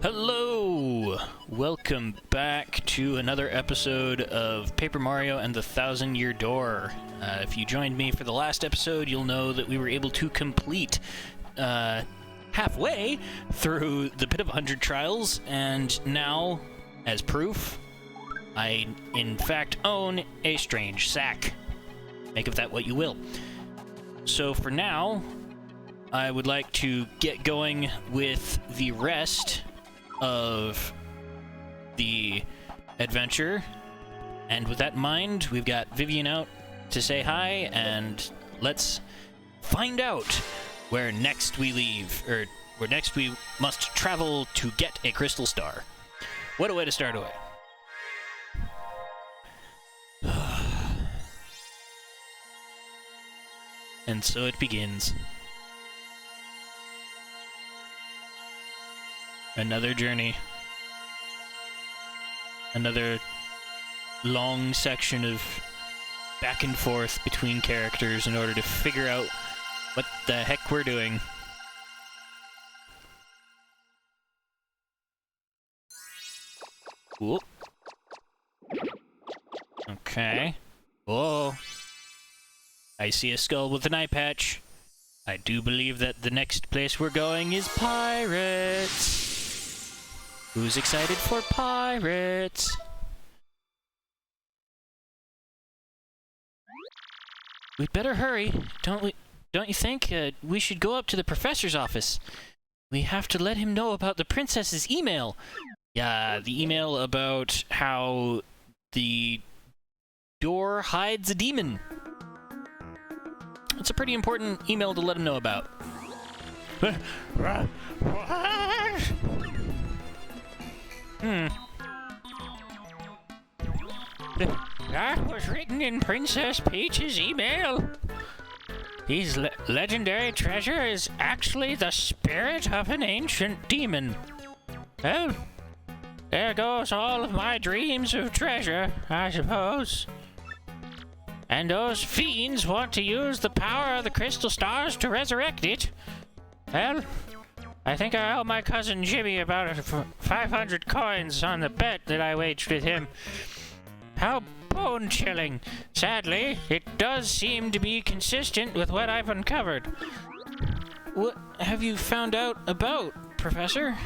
Hello! Welcome back to another episode of Paper Mario and the Thousand-Year Door. If you joined me for the last episode, you'll know that we were able to complete halfway through the Pit of 100 Trials, and now, as proof, I in fact own a strange sack. Make of that what you will. So for now, I would like to get going with the rest of the adventure, and with that in mind, we've got Vivian out to say hi, and let's find out where next we leave, or where next we must travel to get a crystal star. What a way to start away. And so it begins. Another journey. Another long section of back and forth between characters in order to figure out what the heck we're doing. Whoop. Okay. Whoa. I see a skull with an eye patch. I do believe that the next place we're going is pirates. Who's excited for pirates? We'd better hurry, don't we? Don't you think? We should go up to the professor's office. We have to let him know about the princess's email. Yeah, the email about how the door hides a demon. It's a pretty important email to let him know about. What? That was written in Princess Peach's email. His legendary treasure is actually the spirit of an ancient demon. Well, there goes all of my dreams of treasure, I suppose. And those fiends want to use the power of the crystal stars to resurrect it. Well, I think I owe my cousin Jimmy about 500 coins on the bet that I waged with him. How bone-chilling. Sadly, it does seem to be consistent with what I've uncovered. What have you found out about, Professor?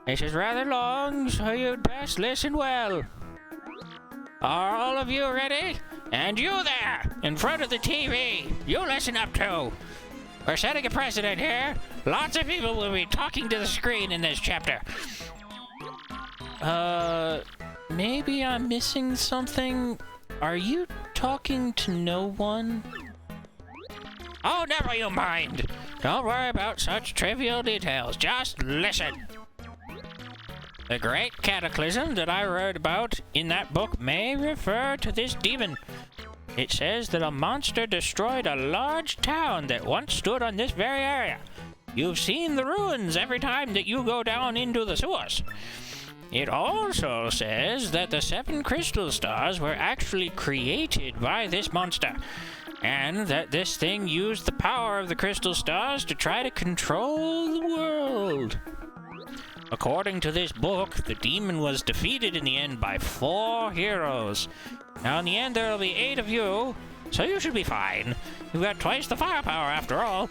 This is rather long, so you'd best listen well. Are all of you ready? And you there, in front of the TV, you listen up too. We're setting a precedent here. Lots of people will be talking to the screen in this chapter. Maybe I'm missing something. Are you talking to no one? Oh, never you mind. Don't worry about such trivial details. Just listen. The great cataclysm that I wrote about in that book may refer to this demon. It says that a monster destroyed a large town that once stood on this very area. You've seen the ruins every time that you go down into the sewers. It also says that the 7 crystal stars were actually created by this monster, and that this thing used the power of the crystal stars to try to control the world. According to this book, the demon was defeated in the end by 4 heroes. Now, in the end, there will be 8 of you, so you should be fine. You've got twice the firepower, after all.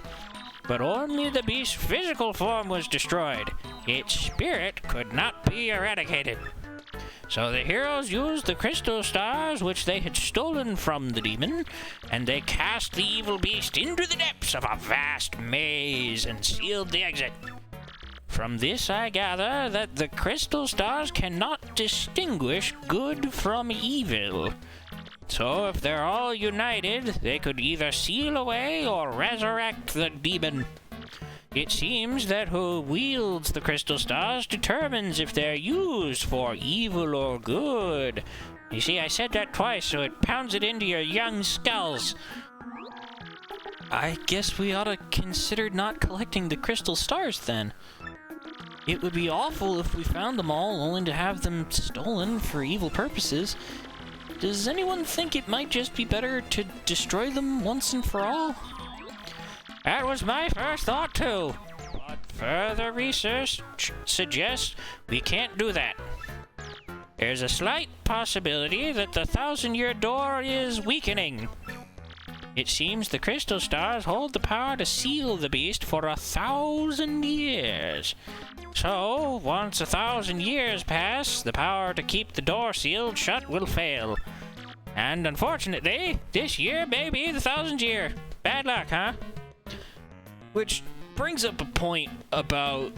But only the beast's physical form was destroyed. Its spirit could not be eradicated. So the heroes used the crystal stars which they had stolen from the demon, and they cast the evil beast into the depths of a vast maze and sealed the exit. From this I gather that the crystal stars cannot distinguish good from evil. So if they're all united, they could either seal away or resurrect the demon. It seems that who wields the crystal stars determines if they're used for evil or good. You see, I said that twice, so it pounds it into your young skulls. I guess we ought to consider not collecting the crystal stars, then. It would be awful if we found them all only to have them stolen for evil purposes. Does anyone think it might just be better to destroy them once and for all? That was my first thought, too. But further research suggests we can't do that. There's a slight possibility that the 1,000-year door is weakening. It seems the crystal stars hold the power to seal the beast for 1,000 years. So, once 1,000 years pass, the power to keep the door sealed shut will fail. And unfortunately, this year may be the 1,000th year. Bad luck, huh? Which brings up a point about,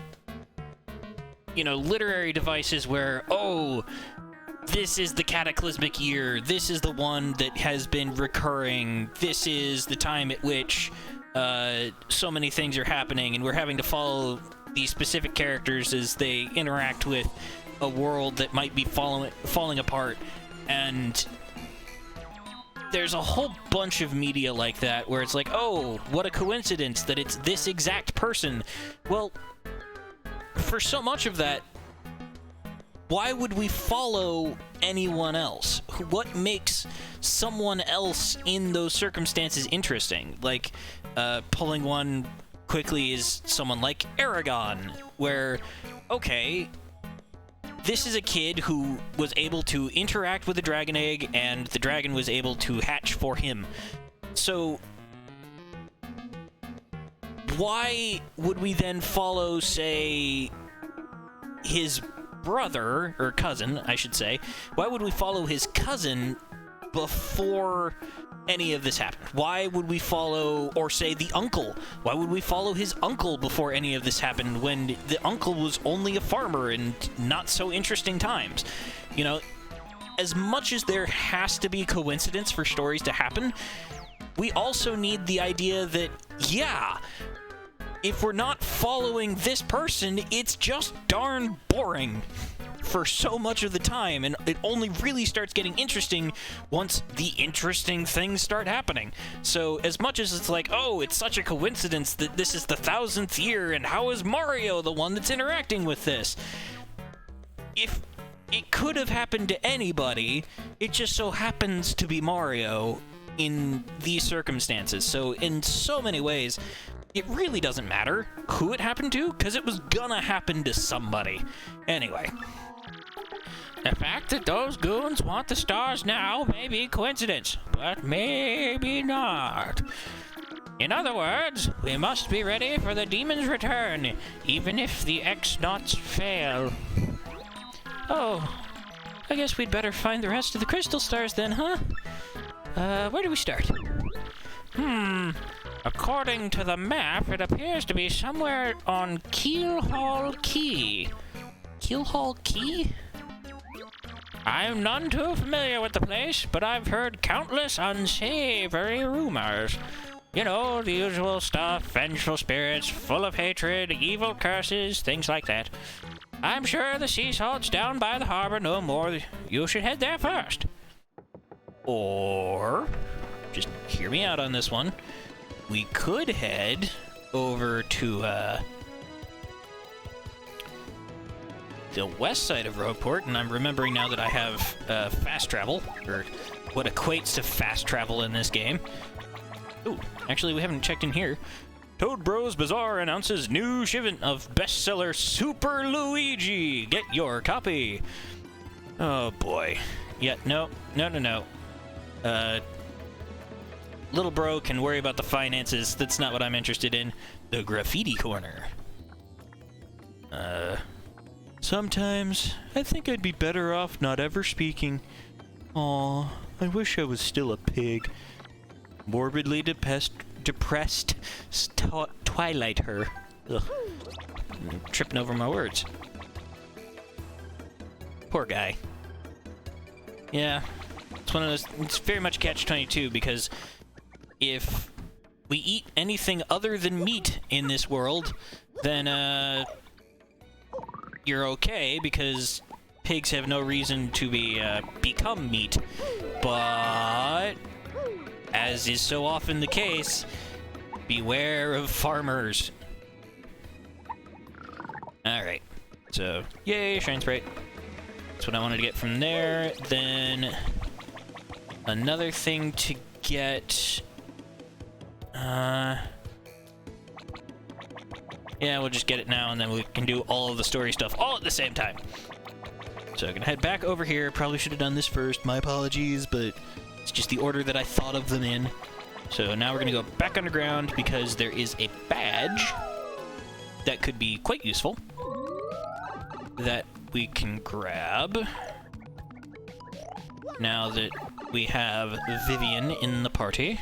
you know, literary devices where, oh, this is the cataclysmic year, this is the one that has been recurring, this is the time at which so many things are happening, and we're having to follow these specific characters as they interact with a world that might be falling apart. And there's a whole bunch of media like that where it's like, oh, what a coincidence that it's this exact person. Well, for so much of that, why would we follow anyone else? What makes someone else in those circumstances interesting? Like, pulling one quickly is someone like Aragon, where, okay, this is a kid who was able to interact with a dragon egg, and the dragon was able to hatch for him. So, why would we then follow, say, his brother, or cousin, I should say? Why would we follow his cousin before any of this happened? Why would we follow, or say, the uncle? Why would we follow his uncle before any of this happened, when the uncle was only a farmer in not so interesting times? You know, as much as there has to be coincidence for stories to happen, we also need the idea that, yeah, if we're not following this person, it's just darn boring for so much of the time, and it only really starts getting interesting once the interesting things start happening. So as much as it's like, oh, it's such a coincidence that this is the 1,000th year, and how is Mario the one that's interacting with this? If it could have happened to anybody, it just so happens to be Mario in these circumstances. So in so many ways, it really doesn't matter who it happened to, because it was gonna happen to somebody. Anyway, the fact that those goons want the stars now may be coincidence, but maybe not. In other words, we must be ready for the demon's return, even if the X-Nauts fail. Oh, I guess we'd better find the rest of the crystal stars then, huh? Where do we start? According to the map, it appears to be somewhere on Keelhaul Key. Keelhaul Key? I'm none too familiar with the place, but I've heard countless unsavory rumors. You know, the usual stuff, vengeful spirits, full of hatred, evil curses, things like that. I'm sure the sea salt's down by the harbor no more. You should head there first. Or, just hear me out on this one, we could head over to the west side of Roadport, and I'm remembering now that I have fast travel, or what equates to fast travel in this game. Ooh, actually we haven't checked in here. Toad Bros Bazaar announces new shipment of bestseller Super Luigi. Get your copy. Oh boy. Yeah, no. Little bro can worry about the finances. That's not what I'm interested in. The graffiti corner. Sometimes I think I'd be better off not ever speaking. Aw, I wish I was still a pig. Morbidly depressed Twilight her. Ugh. I'm tripping over my words. Poor guy. Yeah, it's one of those. It's very much catch-22, because if we eat anything other than meat in this world, then you're okay, because pigs have no reason to become meat. But as is so often the case, beware of farmers. Alright, so yay, Shine Sprite. That's what I wanted to get from there. Then another thing to get, Yeah, we'll just get it now, and then we can do all of the story stuff all at the same time. So I'm gonna head back over here. Probably should have done this first. My apologies, but it's just the order that I thought of them in. So now we're gonna go back underground because there is a badge that could be quite useful that we can grab now that we have Vivian in the party.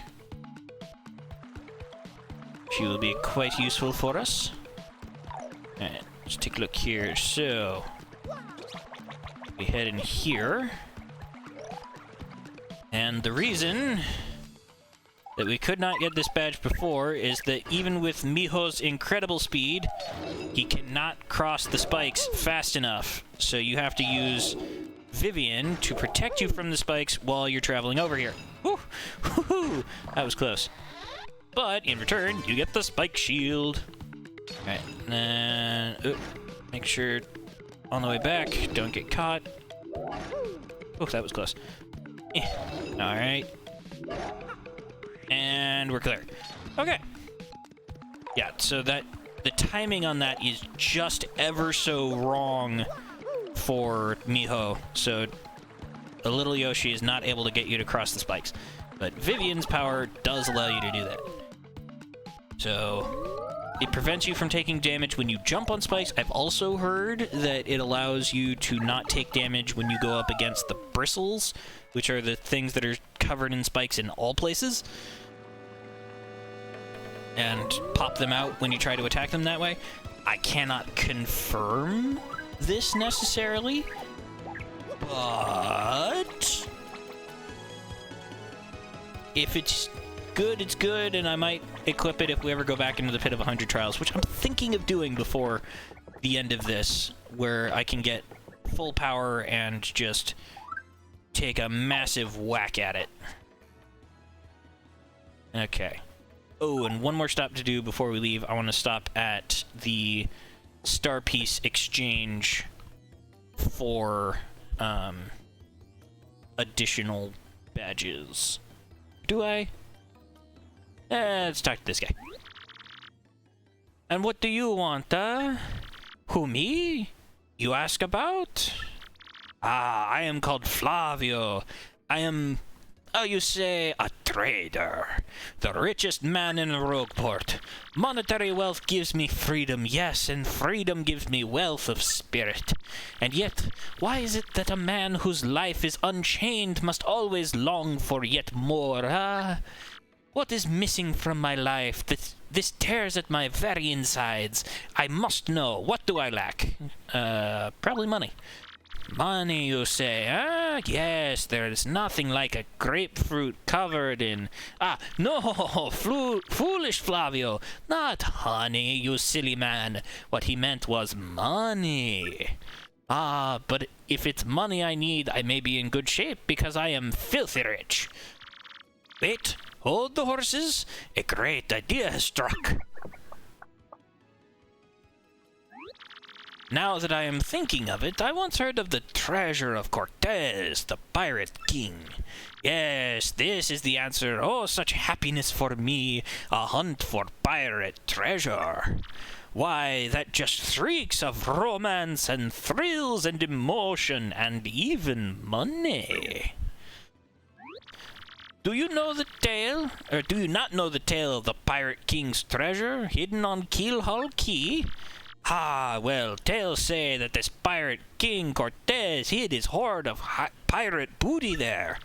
She will be quite useful for us. Alright, let's take a look here. So we head in here. And the reason that we could not get this badge before is that even with Miho's incredible speed, he cannot cross the spikes fast enough. So you have to use Vivian to protect you from the spikes while you're traveling over here. Woo! Woohoo! That was close. But in return, you get the spike shield. Alright, then make sure on the way back, don't get caught. Oh, that was close. Alright. And we're clear. Okay. Yeah, so that the timing on that is just ever so wrong for Miho. So the little Yoshi is not able to get you to cross the spikes. But Vivian's power does allow you to do that. So it prevents you from taking damage when you jump on spikes. I've also heard that it allows you to not take damage when you go up against the bristles, which are the things that are covered in spikes in all places, and pop them out when you try to attack them that way. I cannot confirm this necessarily, but if it's good, it's good, and I might equip it if we ever go back into the Pit of 100 Trials, which I'm thinking of doing before the end of this, where I can get full power and just take a massive whack at it. Okay. Oh, and one more stop to do before we leave. I want to stop at the Star Piece exchange for additional badges. Do I? Let's talk to this guy. And what do you want, Who, me? You ask about? Ah, I am called Flavio. I am, you say, a trader. The richest man in Rogueport. Monetary wealth gives me freedom, yes, and freedom gives me wealth of spirit. And yet, why is it that a man whose life is unchained must always long for yet more, What is missing from my life? This tears at my very insides. I must know. What do I lack? Probably money. Money, you say? Yes, there is nothing like a grapefruit covered in... no, foolish Flavio. Not honey, you silly man. What he meant was money. But if it's money I need, I may be in good shape because I am filthy rich. Wait, hold the horses. A great idea has struck. Now that I am thinking of it, I once heard of the treasure of Cortez, the pirate king. Yes, this is the answer. Oh, such happiness for me, a hunt for pirate treasure. Why, that just reeks of romance and thrills and emotion and even money. Do you know the tale, or do you not know the tale of the pirate king's treasure hidden on Keelhull Key? Well, tales say that this pirate king Cortez hid his hoard of pirate booty there.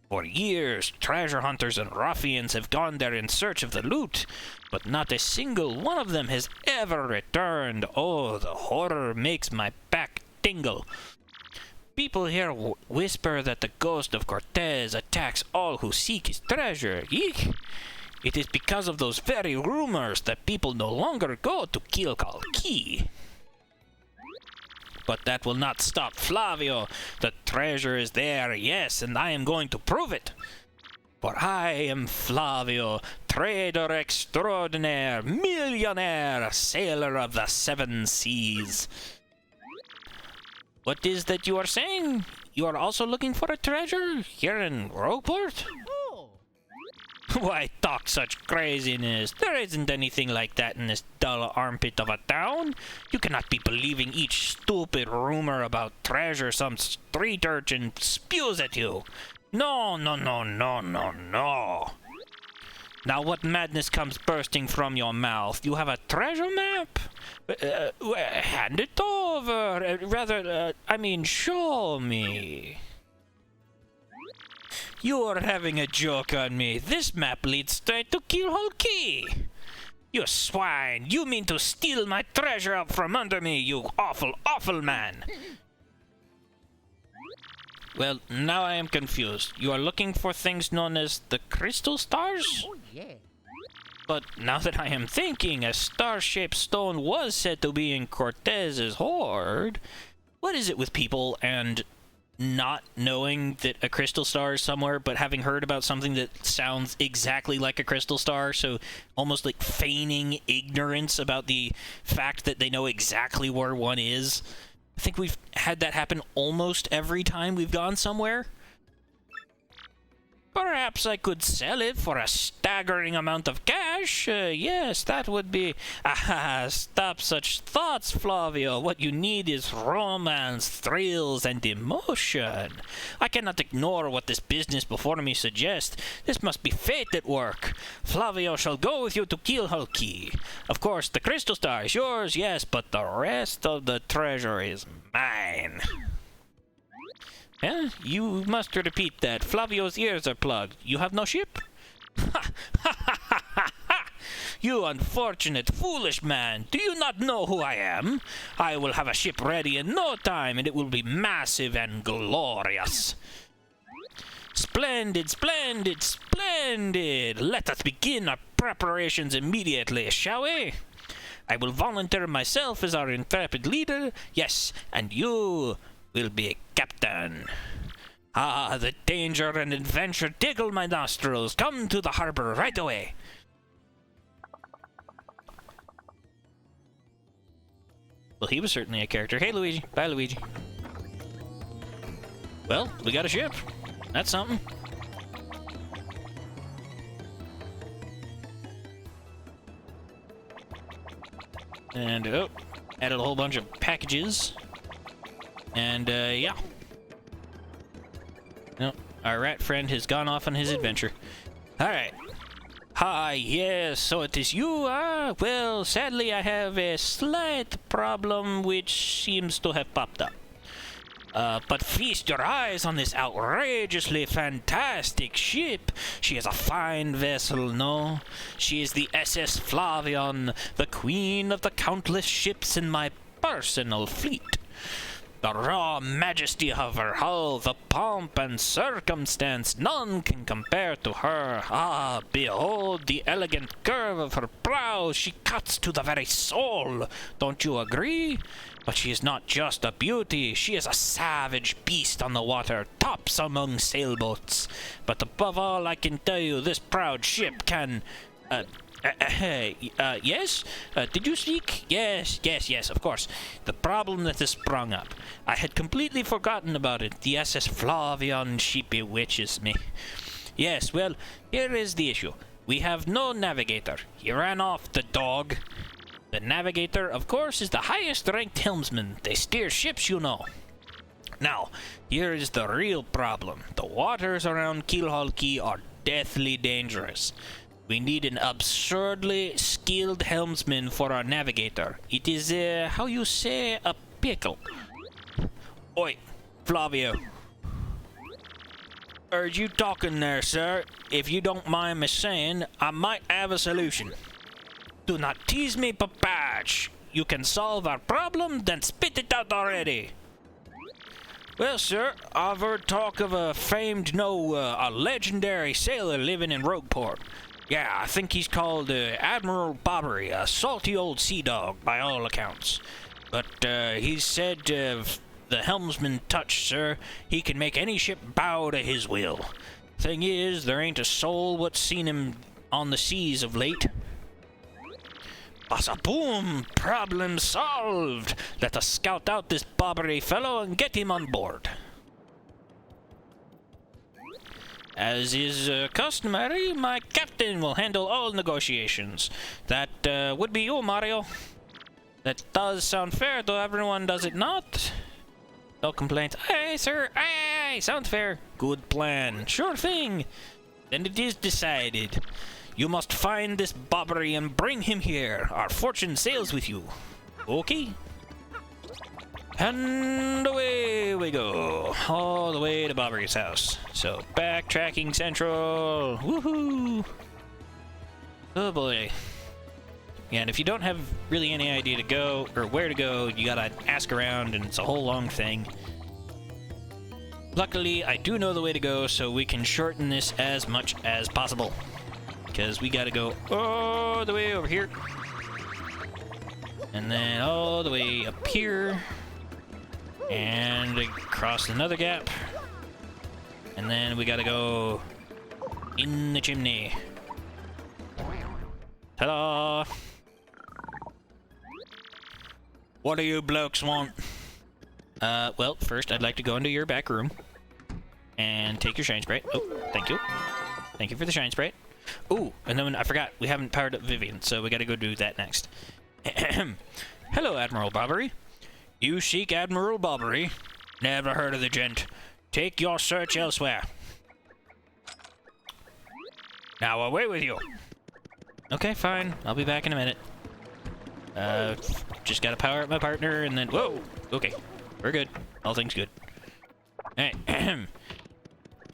For years, treasure hunters and ruffians have gone there in search of the loot, but not a single one of them has ever returned. Oh, the horror makes my back tingle. People here whisper that the ghost of Cortez attacks all who seek his treasure. Eek! It is because of those very rumors that people no longer go to Keelhull Key. But that will not stop Flavio. The treasure is there, yes, and I am going to prove it. For I am Flavio, trader extraordinaire, millionaire, sailor of the seven seas. What is that you are saying? You are also looking for a treasure here in Rogueport? Why talk such craziness? There isn't anything like that in this dull armpit of a town. You cannot be believing each stupid rumor about treasure some street urchin spews at you. No, no, no, no, no, no. Now what madness comes bursting from your mouth? You have a treasure map? Hand it over. Show me. You are having a joke on me. This map leads straight to Keelhole Key. You swine! You mean to steal my treasure out from under me, you awful, awful man! Well, now I am confused. You are looking for things known as the crystal stars? Oh, yeah. But now that I am thinking, a star-shaped stone was said to be in Cortez's hoard. What is it with people and not knowing that a crystal star is somewhere, but having heard about something that sounds exactly like a crystal star, so almost like feigning ignorance about the fact that they know exactly where one is? I think we've had that happen almost every time we've gone somewhere. Perhaps I could sell it for a staggering amount of cash. Yes, that would be... Ah, stop such thoughts, Flavio. What you need is romance, thrills, and emotion. I cannot ignore what this business before me suggests. This must be fate at work. Flavio shall go with you to Keelhole Key. Of course, the crystal star is yours, yes, but the rest of the treasure is mine. Yeah, you must repeat that. Flavio's ears are plugged. You have no ship? Ha! Ha ha ha ha ha! You unfortunate, foolish man! Do you not know who I am? I will have a ship ready in no time, and it will be massive and glorious. Splendid, splendid, splendid! Let us begin our preparations immediately, shall we? I will volunteer myself as our intrepid leader. Yes, and you will be a captain. Ah, the danger and adventure tickle my nostrils. Come to the harbor right away. Well, he was certainly a character. Hey, Luigi. Bye, Luigi. Well, we got a ship. That's something. And, oh, added a whole bunch of packages. And, yeah. No, our rat friend has gone off on his adventure. Alright. Hi, yes, so it is you, ah? Well, sadly I have a slight problem which seems to have popped up. But feast your eyes on this outrageously fantastic ship. She is a fine vessel, no? She is the SS Flavion, the queen of the countless ships in my personal fleet. The raw majesty of her hull, the pomp and circumstance, none can compare to her. Ah, behold the elegant curve of her prow, she cuts to the very soul. Don't you agree? But she is not just a beauty, she is a savage beast on the water, tops among sailboats. But above all, I can tell you, this proud ship can... yes? Did you speak? Yes, of course. The problem that has sprung up. I had completely forgotten about it. The SS Flavion, she bewitches me. Yes, well, here is the issue. We have no navigator. He ran off, the dog. The navigator, of course, is the highest-ranked helmsman. They steer ships, you know. Now, here is the real problem. The waters around Keelhole Key are deathly dangerous. We need an absurdly skilled helmsman for our navigator. It is, how you say, a pickle. Oi, Flavio. Are you talking there, sir? If you don't mind me saying, I might have a solution. Do not tease me, Papach. You can solve our problem, then spit it out already. Well, sir, I've heard talk of a famed, a legendary sailor living in Rogueport. Yeah, I think he's called Admiral Bobbery, a salty old sea dog, by all accounts. But he said the helmsman touch, sir, he can make any ship bow to his will. Thing is, there ain't a soul what's seen him on the seas of late. Bassa-boom! Problem solved! Let us scout out this Bobbery fellow and get him on board. As is customary, my captain will handle all negotiations. That would be you, Mario. That does sound fair, though everyone does it not. No complaints. Aye, sir. Aye, sounds fair. Good plan. Sure thing. Then it is decided. You must find this Bobbery and bring him here. Our fortune sails with you. Okay? And away we go. All the way to Bobbery's house. So, backtracking central. Woohoo! Oh boy. Yeah, and if you don't have really any idea to go, or where to go, you gotta ask around, and it's a whole long thing. Luckily, I do know the way to go, so we can shorten this as much as possible. Because we gotta go all the way over here. And then all the way up here. And across another gap. And then we gotta go in the chimney. Ta-da! What do you blokes want? Well, first I'd like to go into your back room and take your shine sprite. Oh, thank you. Thank you for the shine sprite. Ooh, and then I forgot, we haven't powered up Vivian, so we gotta go do that next. Hello, Admiral Bobbery. You seek Admiral Bobbery? Never heard of the gent. Take your search elsewhere. Now away with you. Okay, fine. I'll be back in a minute. Just gotta power up my partner and then... Whoa! Okay. We're good. All things good. Alright. Hey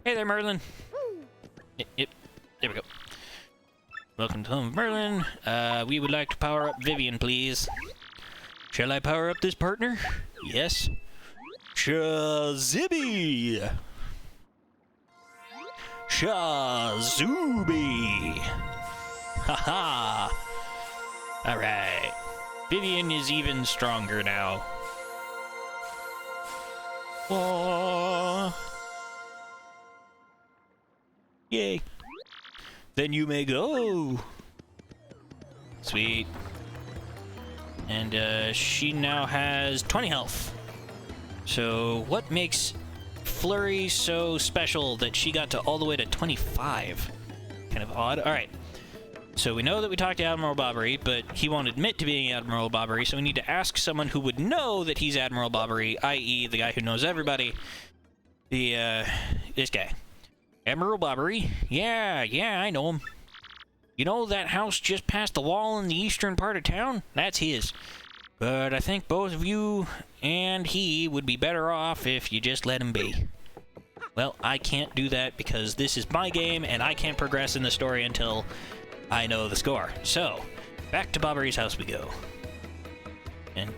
there, Merlin. Yep. There we go. Welcome to home, Merlin. We would like to power up Vivian, please. Shall I power up this partner? Yes. Shazibby! Shazubi! Haha! Alright. Vivian is even stronger now. Aww. Yay. Then you may go. Sweet. And she now has 20 health. So what makes Flurry so special that she got to all the way to 25? Kind of odd. Alright. So we know that we talked to Admiral Bobbery, but he won't admit to being Admiral Bobbery, so we need to ask someone who would know that he's Admiral Bobbery, i.e. the guy who knows everybody. This guy. Admiral Bobbery? Yeah, I know him. You know that house just past the wall in the eastern part of town? That's his. But I think both of you and he would be better off if you just let him be. Well, I can't do that because this is my game and I can't progress in the story until I know the score. So, back to Bobbery's house we go. And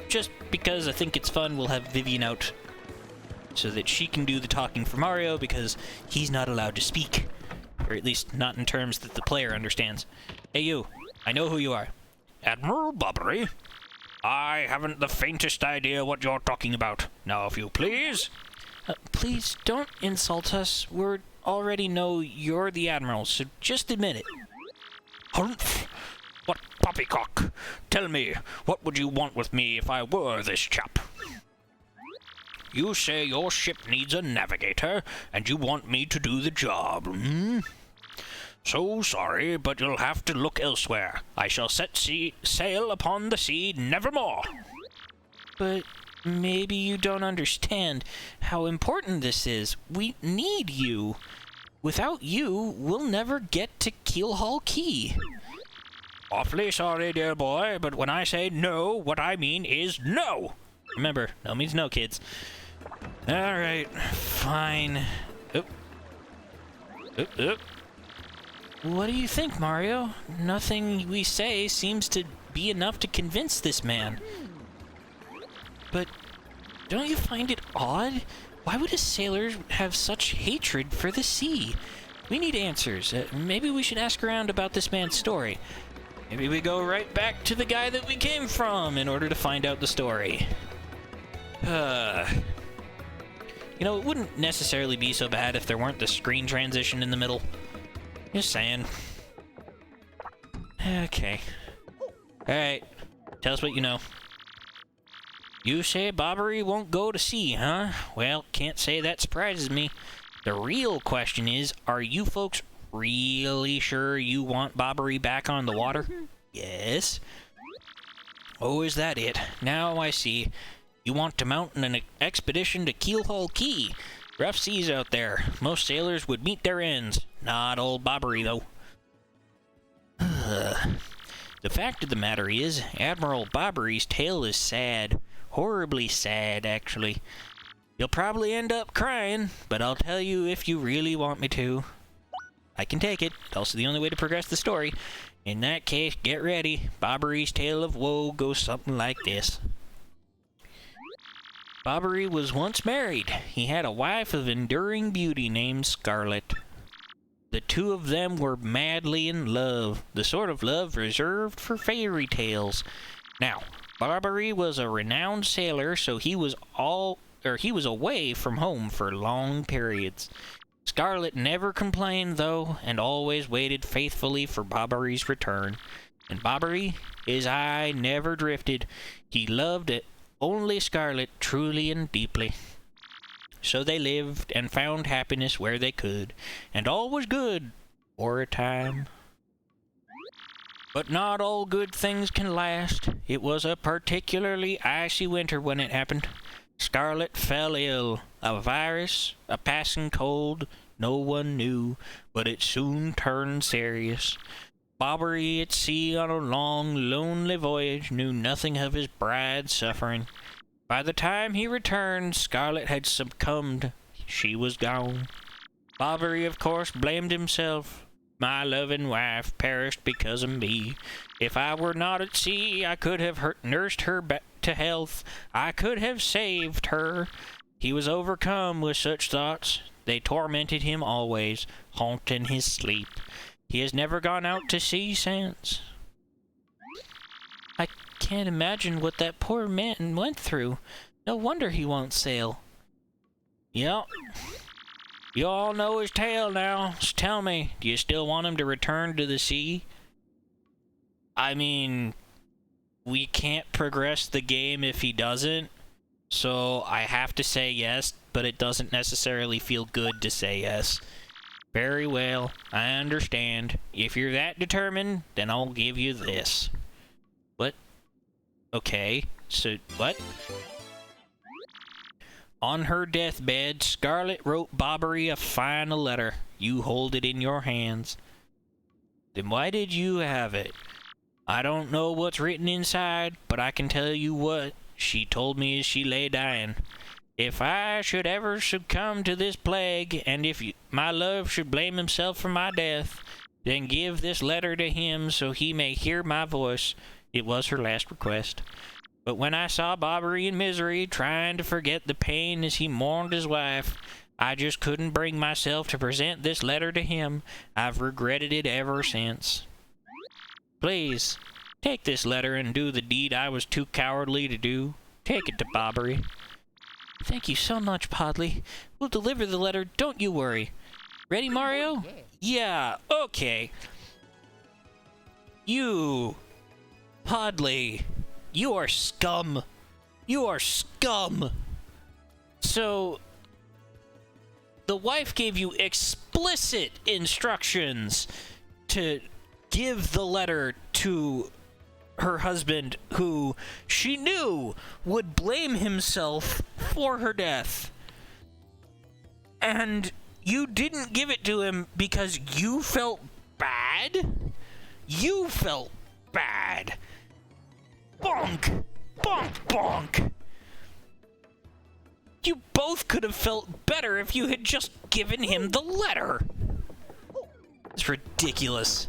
just because I think it's fun, we'll have Vivian out so that she can do the talking for Mario because he's not allowed to speak. Or at least not in terms that the player understands. Hey you, I know who you are. Admiral Bobbery? I haven't the faintest idea what you're talking about. Now, if you please. Please don't insult us. We already know you're the Admiral, so just admit it. Humph! What poppycock! Tell me, what would you want with me if I were this chap? You say your ship needs a navigator, and you want me to do the job, hmm? So sorry, but you'll have to look elsewhere. I shall set sail upon the sea nevermore. But maybe you don't understand how important this is. We need you. Without you, we'll never get to Keelhaul Key. Awfully sorry, dear boy, but when I say no, what I mean is no. Remember, no means no, kids. Alright, fine. Oop. Oop, oop. What do you think, Mario? Nothing we say seems to be enough to convince this man. But don't you find it odd? Why would a sailor have such hatred for the sea? We need answers. Maybe we should ask around about this man's story. Maybe we go right back to the guy that we came from in order to find out the story. You know, it wouldn't necessarily be so bad if there weren't the screen transition in the middle. Just saying. Okay. Alright. Tell us what you know. You say Bobbery won't go to sea, huh? Well, can't say that surprises me. The real question is, are you folks really sure you want Bobbery back on the water? Yes. Oh, is that it? Now I see. You want to mount an expedition to Keelhaul Key. Rough seas out there. Most sailors would meet their ends. Not old Bobbery, though. The fact of the matter is, Admiral Bobbery's tale is sad. Horribly sad, actually. You'll probably end up crying, but I'll tell you if you really want me to. I can take it. It's also the only way to progress the story. In that case, get ready. Bobbery's tale of woe goes something like this. Bobbery was once married. He had a wife of enduring beauty named Scarlet. The two of them were madly in love, the sort of love reserved for fairy tales. Now, Bobbery was a renowned sailor, so he was away from home for long periods. Scarlet never complained, though, and always waited faithfully for Bobbery's return. And Bobbery, his eye never drifted. He loved it, only Scarlet, truly and deeply. So they lived and found happiness where they could, and all was good for a time. But not all good things can last. It was a particularly icy winter when it happened. Scarlet fell ill. A virus, a passing cold, no one knew, but it soon turned serious. Bobbery at sea on a long, lonely voyage knew nothing of his bride's suffering. By the time he returned, Scarlet had succumbed. She was gone. Bobbery, of course, blamed himself. My loving wife perished because of me. If I were not at sea, I could have nursed her back to health. I could have saved her. He was overcome with such thoughts. They tormented him always, haunting his sleep. He has never gone out to sea since. I can't imagine what that poor man went through. No wonder he won't sail. Yep. You all know his tale now. So tell me, do you still want him to return to the sea? I mean, we can't progress the game if he doesn't, so I have to say yes, but it doesn't necessarily feel good to say yes. Very well, I understand. If you're that determined, then I'll give you this. What? Okay, so what? On her deathbed, Scarlet wrote Bobbery a final letter. You hold it in your hands. Then why did you have it? I don't know what's written inside, but I can tell you what she told me as she lay dying. If I should ever succumb to this plague, and if my love should blame himself for my death, then give this letter to him so he may hear my voice. It was her last request. But when I saw Bobbery in misery, trying to forget the pain as he mourned his wife, I just couldn't bring myself to present this letter to him. I've regretted it ever since. Please, take this letter and do the deed I was too cowardly to do. Take it to Bobbery. Thank you so much, Podley. We'll deliver the letter, don't you worry. Ready, Mario? Yeah, okay. You, Podley, you are scum. You are scum. So, the wife gave you explicit instructions to give the letter to her husband, who she knew would blame himself for her death. And you didn't give it to him because you felt bad? You felt bad. Bonk! Bonk, bonk! You both could have felt better if you had just given him the letter. It's ridiculous.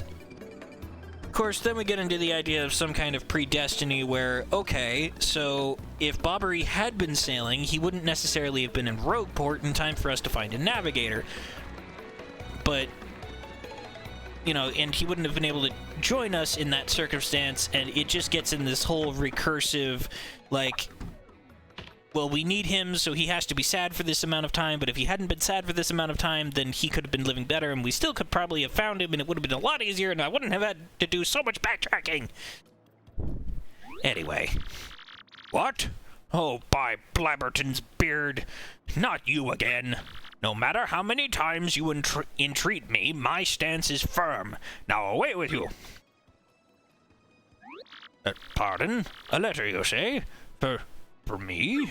Of course, then we get into the idea of some kind of predestiny where, okay, so if Bobbery had been sailing, he wouldn't necessarily have been in Rogueport in time for us to find a navigator. But, you know, and he wouldn't have been able to join us in that circumstance, and it just gets in this whole recursive, like, well, we need him, so he has to be sad for this amount of time, but if he hadn't been sad for this amount of time, then he could have been living better, and we still could probably have found him, and it would have been a lot easier, and I wouldn't have had to do so much backtracking. Anyway. What? Oh, by Blabberton's beard. Not you again. No matter how many times you entreat me, my stance is firm. Now away with you. Pardon? A letter, you say? For me?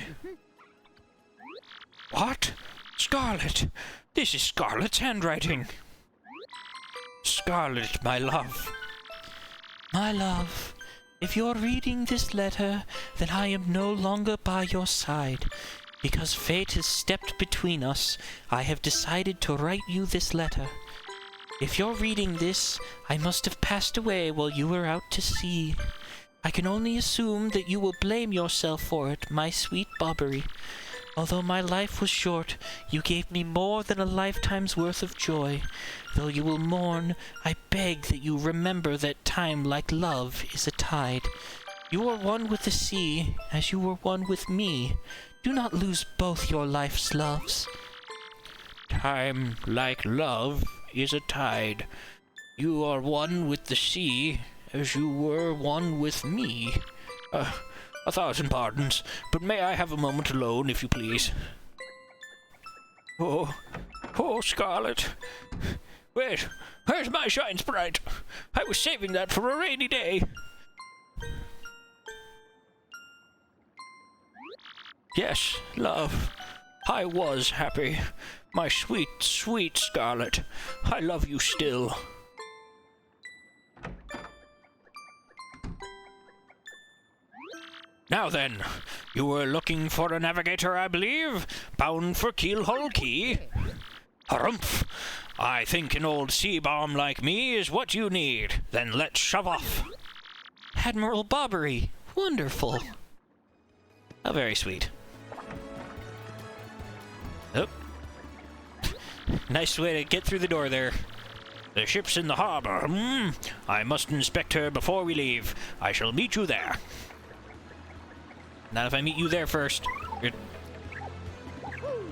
What? Scarlet! This is Scarlet's handwriting. Scarlet, my love. My love, if you're reading this letter, then I am no longer by your side. Because fate has stepped between us, I have decided to write you this letter. If you're reading this, I must have passed away while you were out to sea. I can only assume that you will blame yourself for it, my sweet Bobbery. Although my life was short, you gave me more than a lifetime's worth of joy. Though you will mourn, I beg that you remember that time, like love, is a tide. You are one with the sea, as you were one with me. Do not lose both your life's loves. Time, like love, is a tide. You are one with the sea, as you were one with me. 1,000 pardons, but may I have a moment alone, if you please? Oh, Scarlet. Wait, where's my shine sprite? I was saving that for a rainy day. Yes, love, I was happy. My sweet, sweet Scarlet. I love you still. Now then, you were looking for a navigator, I believe? Bound for Keelhole Key? Harumph! I think an old sea bomb like me is what you need. Then let's shove off. Admiral Bobbery, wonderful. How very sweet. Oh. Nice way to get through the door there. The ship's in the harbor. I must inspect her before we leave. I shall meet you there. Not if I meet you there first.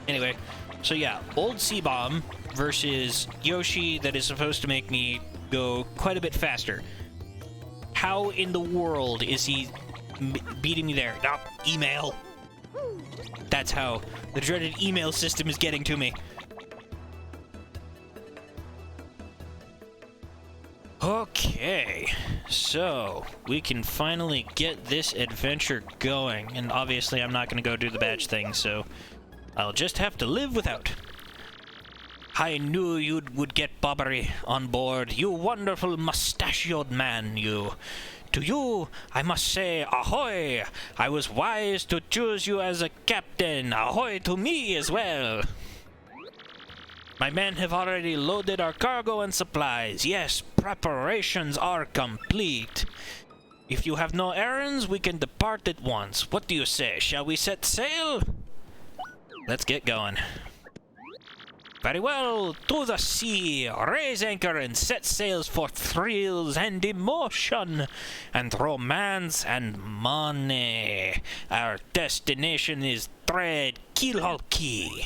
Anyway, so yeah, old sea bomb versus Yoshi that is supposed to make me go quite a bit faster. How in the world is he beating me there? Oh, email. That's how. The dreaded email system is getting to me. Okay, so we can finally get this adventure going, and obviously I'm not going to go do the badge thing, so I'll just have to live without. I knew you would get Bobbery on board, you wonderful mustachioed man, you. To you, I must say, ahoy! I was wise to choose you as a captain. Ahoy to me as well! My men have already loaded our cargo and supplies. Yes, preparations are complete. If you have no errands, we can depart at once. What do you say? Shall we set sail? Let's get going. Very well, to the sea, raise anchor and set sails for thrills and emotion, and romance and money. Our destination is Thread Keelhole Key.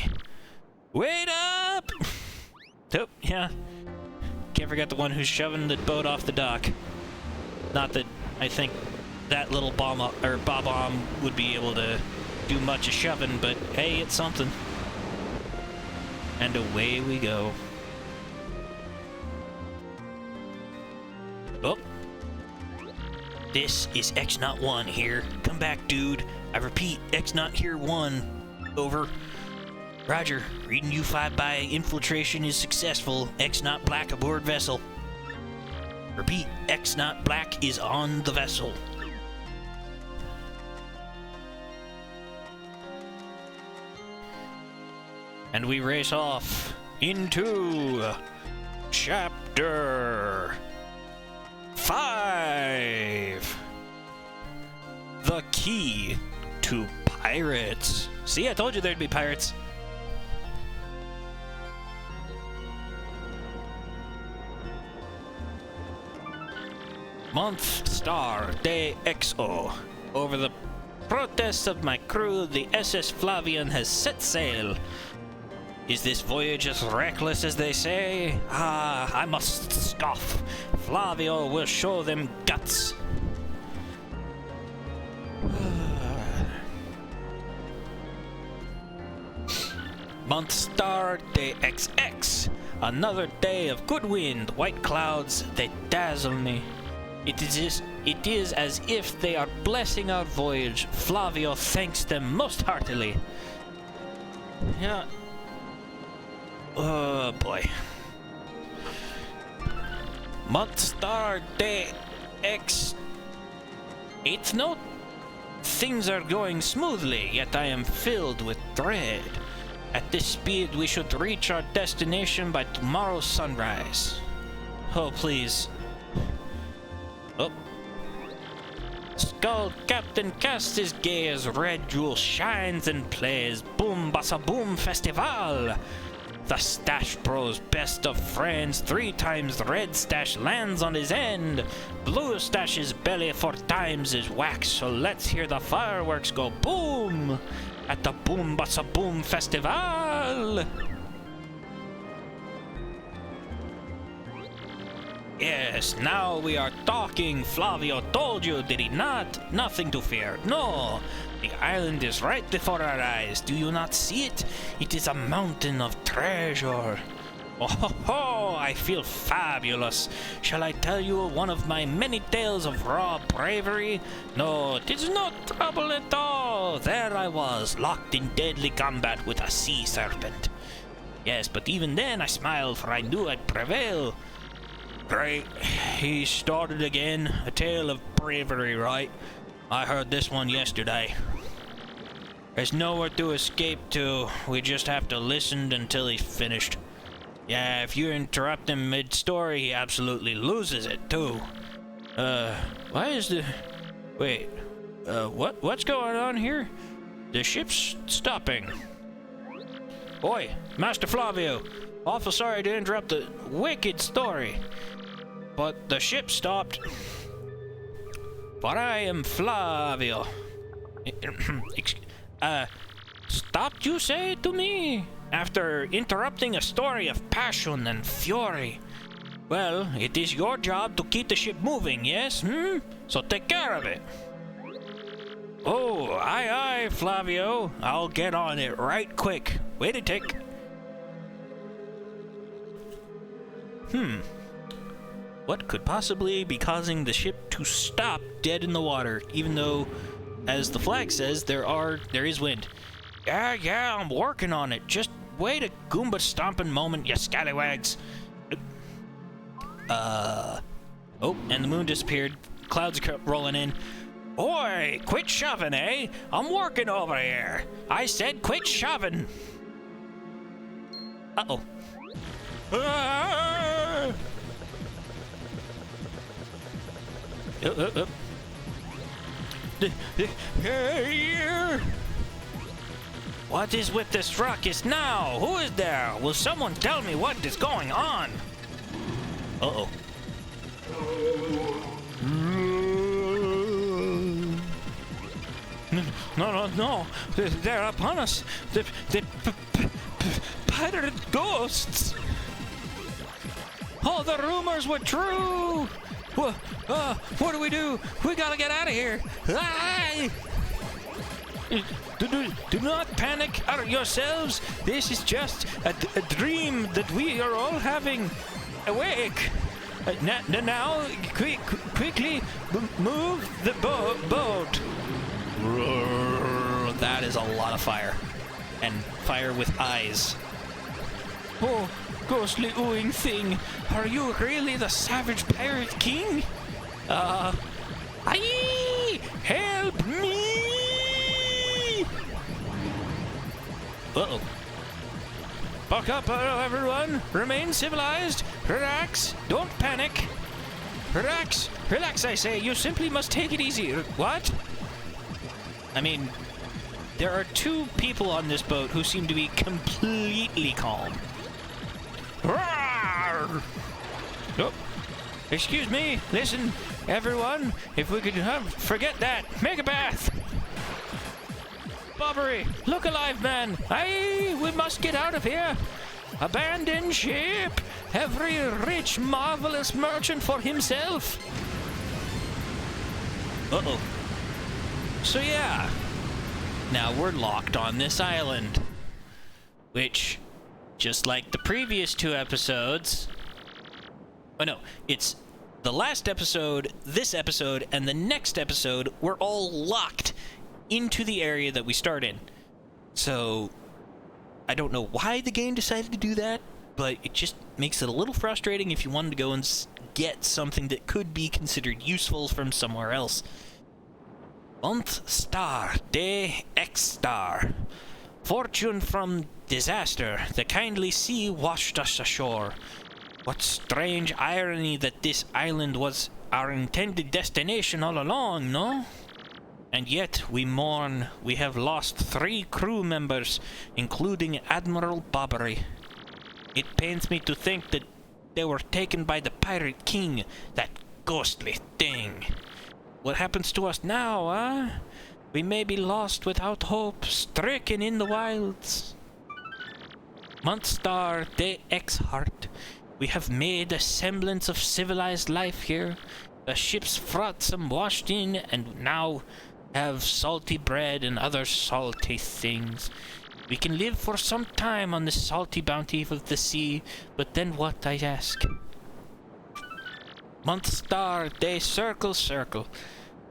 Wait up! Oh, yeah. Can't forget the one who's shoving the boat off the dock. Not that I think that little bob-omb would be able to do much of shoving, but hey, it's something. And away we go. Oh. This is X-Not-1 here. Come back, dude. I repeat, X-Not here 1. Over. Roger. Reading U5 by infiltration is successful. X-Not Black aboard vessel. Repeat, X-Not Black is on the vessel. And we race off into Chapter 5. The Key to Pirates. See, I told you there'd be pirates. Month Star Day XO. Over the protests of my crew, the SS Flavian has set sail. Is this voyage as reckless as they say? Ah, I must scoff. Flavio will show them guts. Month star day XX. Another day of good wind, white clouds, they dazzle me. It is as if they are blessing our voyage. Flavio thanks them most heartily. Yeah. Oh boy. Month star day X. Eighth note. Things are going smoothly, yet I am filled with dread. At this speed, we should reach our destination by tomorrow's sunrise. Oh, please. Oh. Skull Captain casts his gaze, red jewel shines and plays. Boom bassa boom festival. The Stash Bros best of friends, 3 times the red stash lands on his end. Blue stash's belly 4 times his whack, so let's hear the fireworks go boom at the Boom Bassa Boom Festival. Yes, now we are talking. Flavio told you, did he not? Nothing to fear. No, the island is right before our eyes. Do you not see it? It is a mountain of treasure. Oh ho ho, I feel fabulous. Shall I tell you one of my many tales of raw bravery? No, it is no trouble at all. There I was, locked in deadly combat with a sea serpent. Yes, but even then I smiled, for I knew I'd prevail. Great, he started again. A tale of bravery, right? I heard this one yesterday. There's nowhere to escape to. We just have to listen until he's finished. Yeah, if you interrupt him mid-story, he absolutely loses it, too. Why is the... Wait, what's going on here? The ship's stopping. Oi, Master Flavio. Awful sorry to interrupt the wicked story. But the ship stopped. But I am Flavio. Stopped, you say, to me? After interrupting a story of passion and fury. Well, it is your job to keep the ship moving, yes? So take care of it. Oh, aye, Flavio. I'll get on it right quick. Wait a tick. What could possibly be causing the ship to stop dead in the water, even though, as the flag says, there is wind? Yeah, I'm working on it. Just wait a Goomba stomping moment, you scallywags. Oh, and the moon disappeared. Clouds are rolling in. Oi, quit shoving, eh? I'm working over here. I said quit shoving. Uh-oh. Ah! What is with this ruckus now? Who is there? Will someone tell me what is going on? Uh-oh. No. They're upon us. The pirate ghosts. All the rumors were true. What do we do? We gotta get out of here. Do not panic yourselves. This is just a dream that we are all having. Awake. Now, quickly move the boat. That is a lot of fire. And fire with eyes. Oh, ghostly oohing thing. Are you really the savage pirate king? Aye! Help me! Uh-oh. Buck up, everyone. Remain civilized. Relax. Don't panic. Relax, I say. You simply must take it easy. What? I mean, there are 2 people on this boat who seem to be completely calm. Roar! Oh, excuse me. Listen, everyone. If we could forget that. Make a bath. Bobbery, look alive, man. Aye, we must get out of here. Abandon ship. Every rich, marvelous merchant for himself. Uh-oh. So yeah, now we're locked on this island. which, just like the previous 2 episodes... Oh no, it's the last episode, this episode, and the next episode were all locked into the area that we start in. So, I don't know why the game decided to do that, but it just makes it a little frustrating if you wanted to go and get something that could be considered useful from somewhere else. Month star, day X star. Fortune from disaster, the kindly sea washed us ashore. What strange irony that this island was our intended destination all along, no? And yet we mourn we have lost 3 crew members, including Admiral Bobbery. It pains me to think that they were taken by the Pirate King, that ghostly thing. What happens to us now, huh? We may be lost without hope, stricken in the wilds. Month star, day X heart. We have made a semblance of civilized life here. The ship's flotsam washed in, and now have salty bread and other salty things. We can live for some time on the salty bounty of the sea, but then what, I ask? Month star, day circle, circle.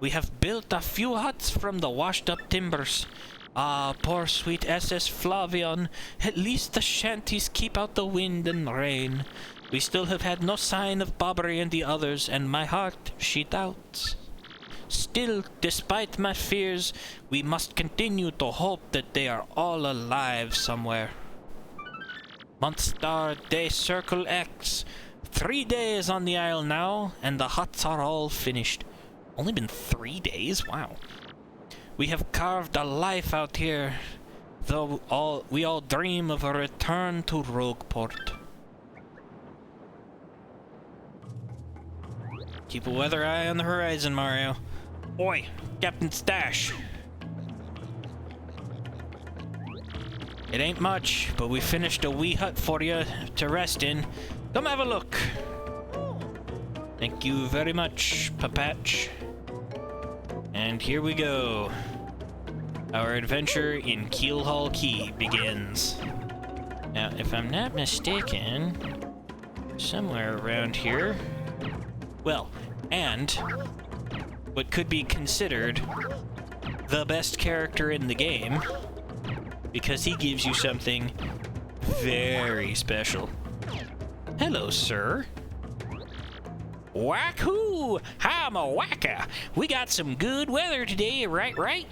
We have built a few huts from the washed-up timbers. Ah, poor sweet SS Flavion. At least the shanties keep out the wind and rain. We still have had no sign of Bobbery and the others, and my heart, she doubts. Still, despite my fears, we must continue to hope that they are all alive somewhere. Month star, day circle X. 3 days on the isle now, and the huts are all finished. Only been 3 days? Wow. We have carved a life out here, though we all dream of a return to Rogueport. Keep a weather eye on the horizon, Mario. Oi, Captain Stash. It ain't much, but we finished a wee hut for you to rest in. Come have a look. Thank you very much, Papatch. And here we go. Our adventure in Keelhaul Key begins. Now, if I'm not mistaken, somewhere around here... Well, and what could be considered the best character in the game, because he gives you something very special. Hello, sir. Wahoo! I'm a Whacka. We got some good weather today, right?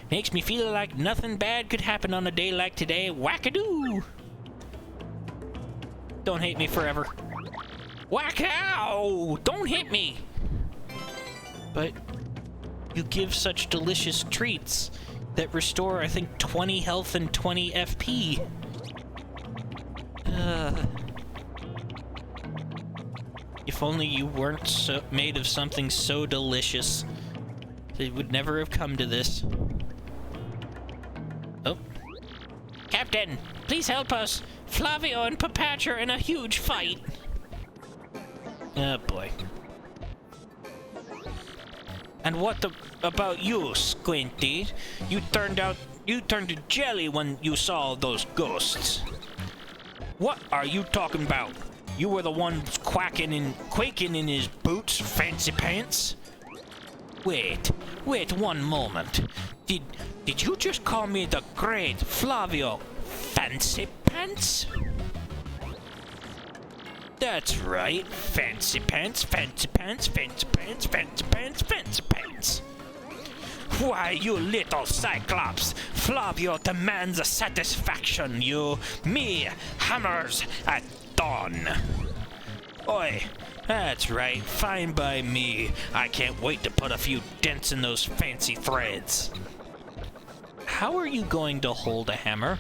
Makes me feel like nothing bad could happen on a day like today. Wackadoo! Don't hate me forever. Whack-ow! Don't hit me! But you give such delicious treats that restore, I think, 20 health and 20 FP. If only you weren't made of something so delicious. It would never have come to this. Oh. Captain, please help us. Flavio and Papatch are in a huge fight. Oh boy. And what about you, Squinty? You turned to jelly when you saw those ghosts. What are you talking about? You were the one quaking in his boots, fancy pants. Wait one moment. Did you just call me the great Flavio Fancy Pants? That's right, fancy pants, fancy pants, fancy pants, fancy pants, fancy pants. Why, you little cyclops, Flavio demands a satisfaction, me, hammers at dawn. Oi, that's right, fine by me. I can't wait to put a few dents in those fancy threads. How are you going to hold a hammer?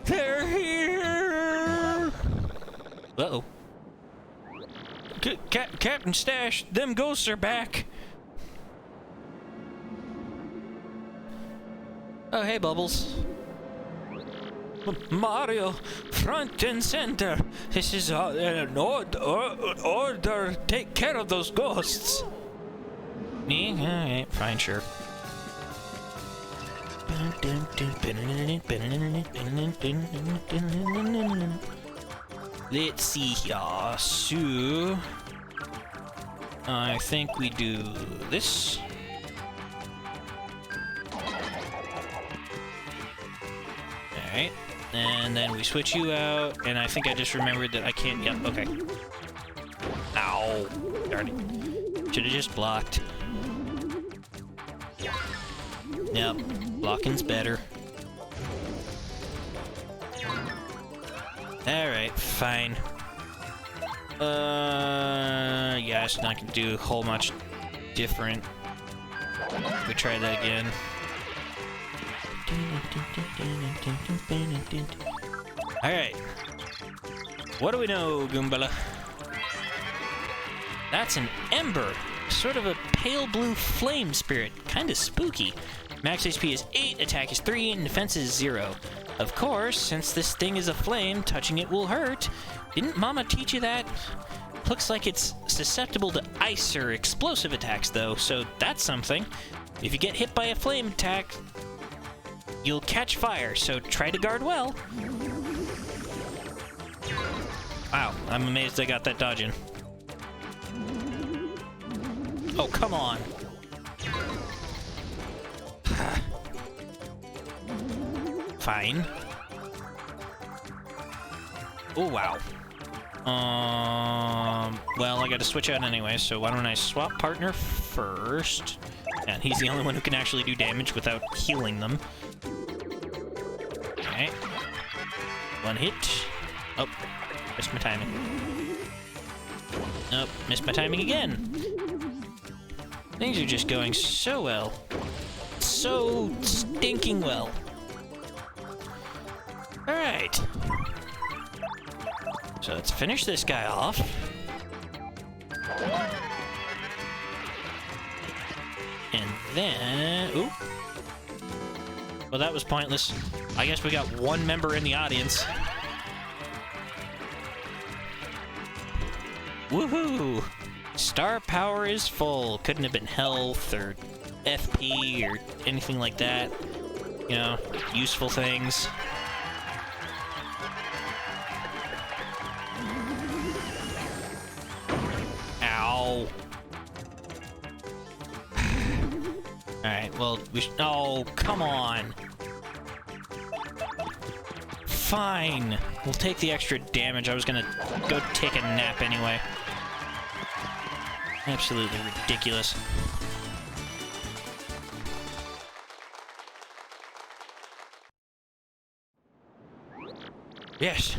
They're here! Uh-oh. Captain Stash, them ghosts are back. Oh, hey, Bubbles. Mario, front and center. This is an order. Take care of those ghosts. Me? Alright, fine, sure. Let's see here. So I think we do this. Alright. And then we switch you out, and I think I just remembered that I can't... Yep, okay. Ow. Darn it. Should've just blocked. Yep, blocking's better. Alright, fine. Yeah, it's not gonna do a whole much different. We try that again. Alright. What do we know, Goombella? That's an ember. Sort of a pale blue flame spirit. Kinda spooky. Max HP is 8, attack is 3, and defense is 0. Of course, since this thing is a flame, touching it will hurt. Didn't Mama teach you that? Looks like it's susceptible to ice or explosive attacks, though, so that's something. If you get hit by a flame attack, you'll catch fire, so try to guard well. Wow, I'm amazed I got that dodge in. Oh, come on. Fine. Oh, wow. Well, I gotta switch out anyway, so why don't I swap partner first? And he's the only one who can actually do damage without healing them. Okay. One hit. Oh, missed my timing. Nope, missed my timing again. Things are just going so well. So stinking well. Alright. So let's finish this guy off. And then... Ooh. Well, that was pointless. I guess we got one member in the audience. Woohoo! Star power is full. Couldn't have been health or FP or anything like that. You know, useful things. Ow. Alright, well, we should... Oh, come on. Fine. We'll take the extra damage. I was gonna go take a nap anyway. Absolutely ridiculous. Yes,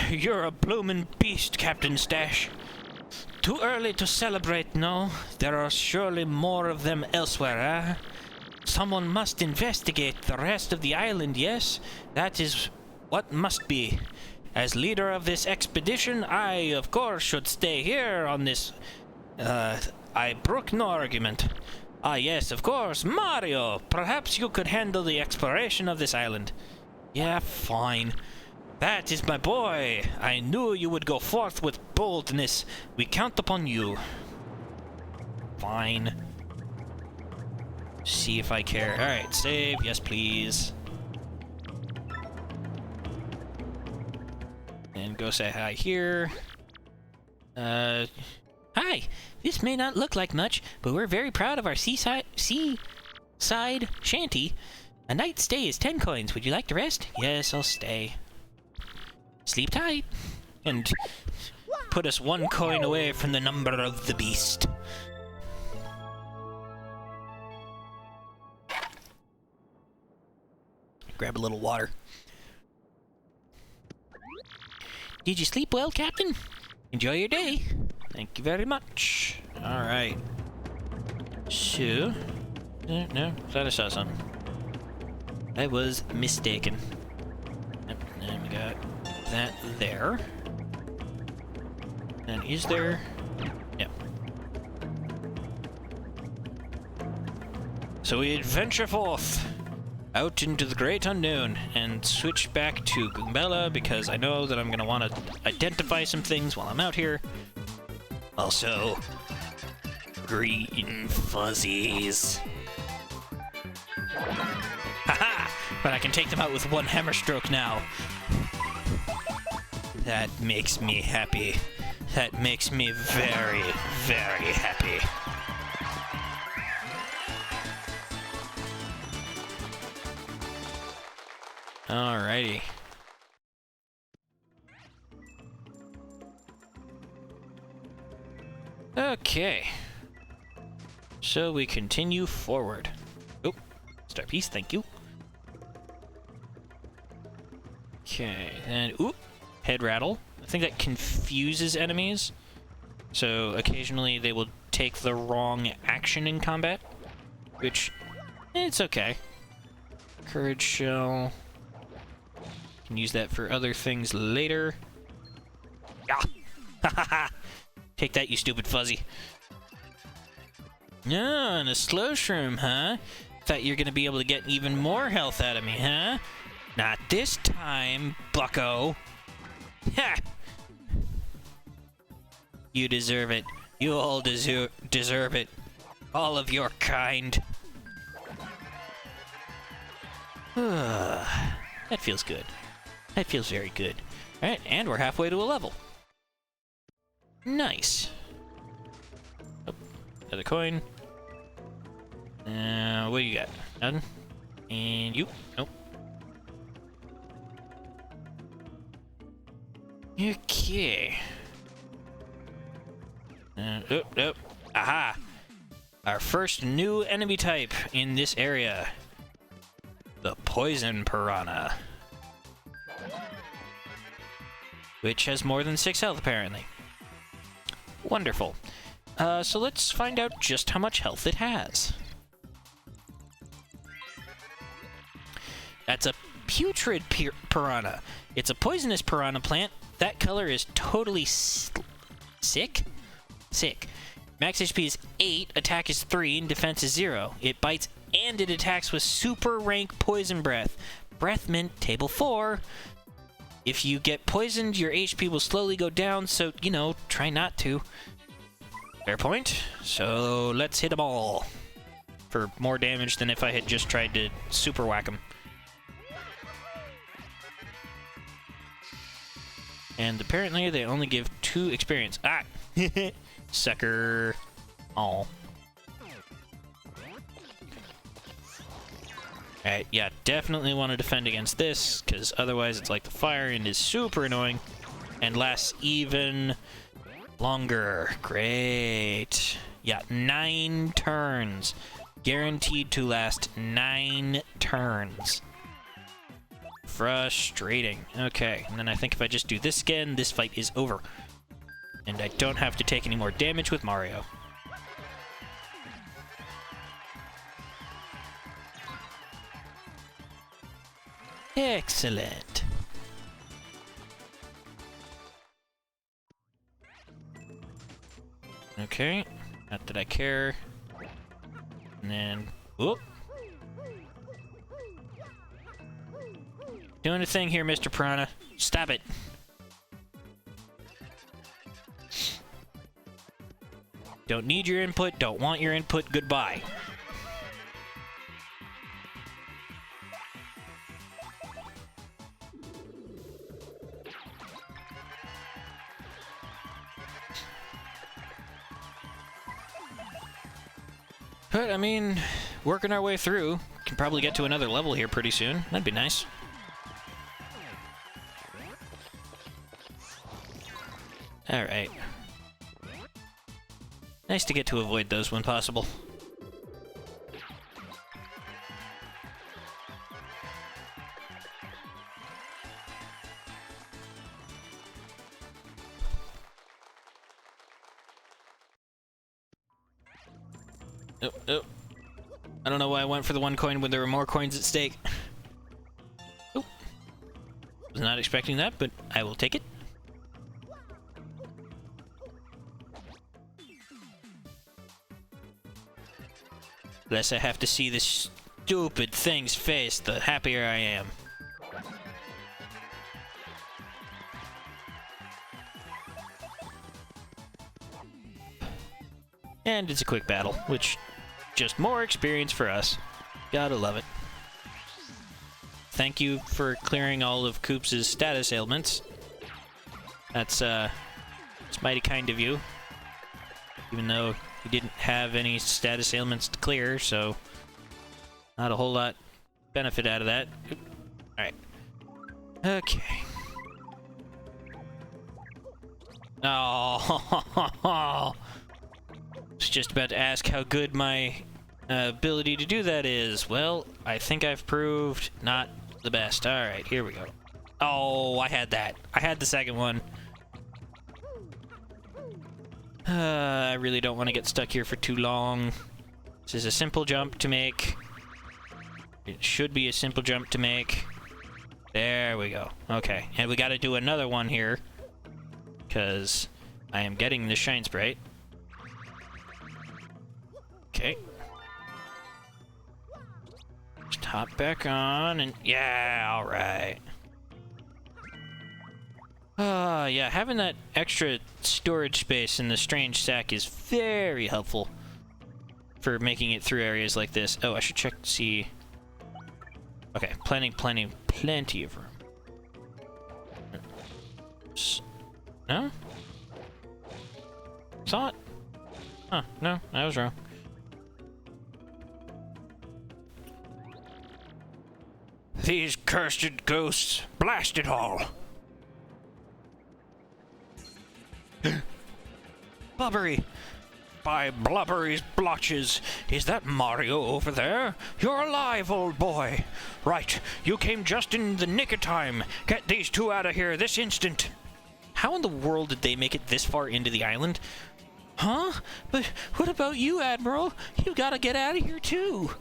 you're a bloomin' beast, Captain Stash. Too early to celebrate, no? There are surely more of them elsewhere, eh? Someone must investigate the rest of the island, yes? That is what must be. As leader of this expedition, I, of course, should stay here on this... I brook no argument. Ah, yes, of course, Mario! Perhaps you could handle the exploration of this island. Yeah, fine. That is my boy! I knew you would go forth with boldness. We count upon you. Fine. See if I care. Alright, save. Yes, please. And go say hi here. Hi! This may not look like much, but we're very proud of our seaside shanty. A night's stay is 10 coins. Would you like to rest? Yes, I'll stay. Sleep tight. And put us 1 coin away from the number of the beast. Grab a little water. Did you sleep well, Captain? Enjoy your day. Thank you very much. Alright. So... No, thought I saw something. I was mistaken. Yep, and we got that there. And is there... Yep. So we adventure forth out into the great unknown and switch back to Goombella because I know that I'm going to want to identify some things while I'm out here. Also, green fuzzies. Haha! But I can take them out with one hammer stroke now. That makes me happy. That makes me very, very happy. Alrighty. Okay. So we continue forward. Oh, star piece, thank you. Okay, and oop, head rattle. I think that confuses enemies. So occasionally they will take the wrong action in combat, which it's okay. Courage shell. Can use that for other things later. Yeah. Ha ha ha. Take that, you stupid fuzzy. Yeah, and a slow shroom, huh? Thought you were gonna be able to get even more health out of me, huh? Not this time, bucko. Ha! You deserve it. You all deserve it. All of your kind. That feels good. That feels very good. Alright, and we're halfway to a level. Nice. Oh, another coin. What do you got? None? And you? Nope. Okay. Oh. Aha! Our first new enemy type in this area. The poison piranha. Which has more than 6 health, apparently. Wonderful. So let's find out just how much health it has. That's a putrid piranha. It's a poisonous piranha plant. That color is totally sick. Sick. Max HP is 8, attack is 3, and defense is 0. It bites and it attacks with super rank poison breath. Breath mint, table 4. If you get poisoned, your HP will slowly go down, so, you know, try not to. Fair point. So let's hit them all. For more damage than if I had just tried to super whack them. And apparently they only give 2 experience. Ah! Sucker. Aw. Alright, yeah, definitely want to defend against this, because otherwise it's like the fire and is super annoying. And lasts even longer. Great. Yeah, 9 turns. Guaranteed to last 9 turns. Frustrating. Okay, and then I think if I just do this again, this fight is over. And I don't have to take any more damage with Mario. Excellent. Okay, not that I care. And then, whoop. Doing a thing here, Mr. Piranha. Stop it. Don't need your input, don't want your input, goodbye. But, I mean, working our way through, can probably get to another level here pretty soon. That'd be nice. Alright. Nice to get to avoid those when possible. Oh. I don't know why I went for the 1 coin when there were more coins at stake. Oh. Was not expecting that, but I will take it. The less I have to see this stupid thing's face, the happier I am. And it's a quick battle, which just more experience for us. Gotta love it. thank you for clearing all of Koops' status ailments. That's mighty kind of you. Even though he didn't have any status ailments to clear, so not a whole lot benefit out of that. Alright. Okay. Oh, I was just about to ask how good my ability to do that is. Well, I think I've proved not the best. Alright, here we go. Oh, I had that. I had the second one. I really don't want to get stuck here for too long. This is a simple jump to make. It should be a simple jump to make. There we go. Okay, and we got to do another one here, because I am getting the Shine Sprite. Okay. Just hop back on, and yeah, alright. Yeah, having that extra storage space in the strange sack is very helpful for making it through areas like this. Oh, I should check to see... Okay, plenty of room. No? Saw it? Huh, no, I was wrong. These cursed ghosts, blast it all! Blubbery! By Blubbery's blotches, is that Mario over there? You're alive, old boy! Right, you came just in the nick of time. Get these two out of here this instant! How in the world did they make it this far into the island? Huh? But what about you, Admiral? You gotta get out of here too!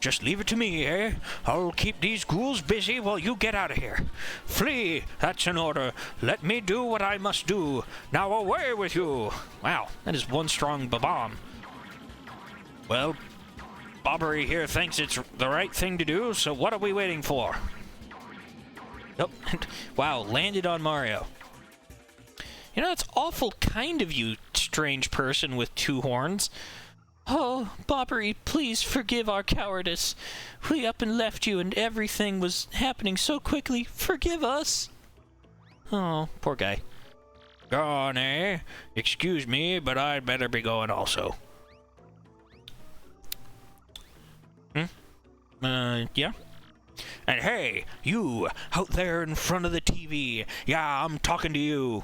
Just leave it to me, eh? I'll keep these ghouls busy while you get out of here. Flee! That's an order. Let me do what I must do. Now away with you! Wow, that is one strong babam. Well, Bobbery here thinks it's the right thing to do, so what are we waiting for? Nope. Wow, landed on Mario. You know, that's awful kind of you, strange person with two horns. Oh, Bobbery, please forgive our cowardice. We up and left you and everything was happening so quickly. Forgive us. Oh, poor guy. Gone, eh? Excuse me, but I'd better be going also. Yeah? And hey, you, out there in front of the TV. Yeah, I'm talking to you.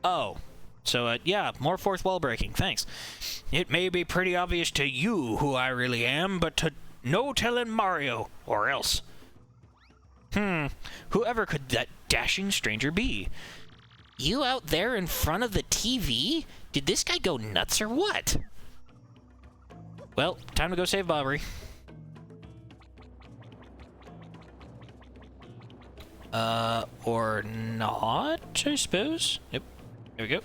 Oh. So, yeah, more fourth wall breaking, thanks. It may be pretty obvious to you who I really am, but to no telling Mario, or else. Whoever could that dashing stranger be? You out there in front of the TV? Did this guy go nuts or what? Well, time to go save Bobbery. Or not, I suppose. Yep, there we go.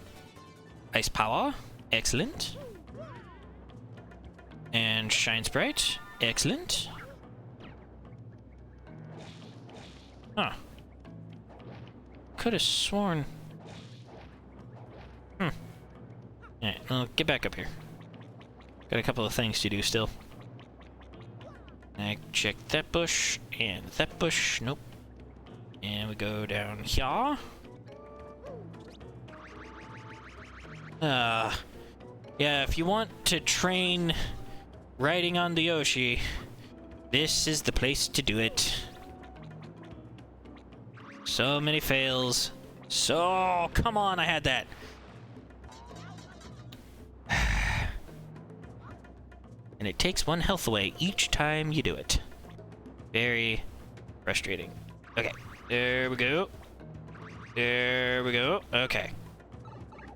Ice power, excellent. And Shine Sprite, excellent. Huh. Could have sworn. Alright, well, get back up here. Got a couple of things to do still. I check that bush, and that bush, nope. And we go down here. Yeah, if you want to train riding on the Yoshi, this is the place to do it. So many fails. So, come on, I had that. And it takes one health away each time you do it. Very frustrating. Okay, there we go. There we go. Okay.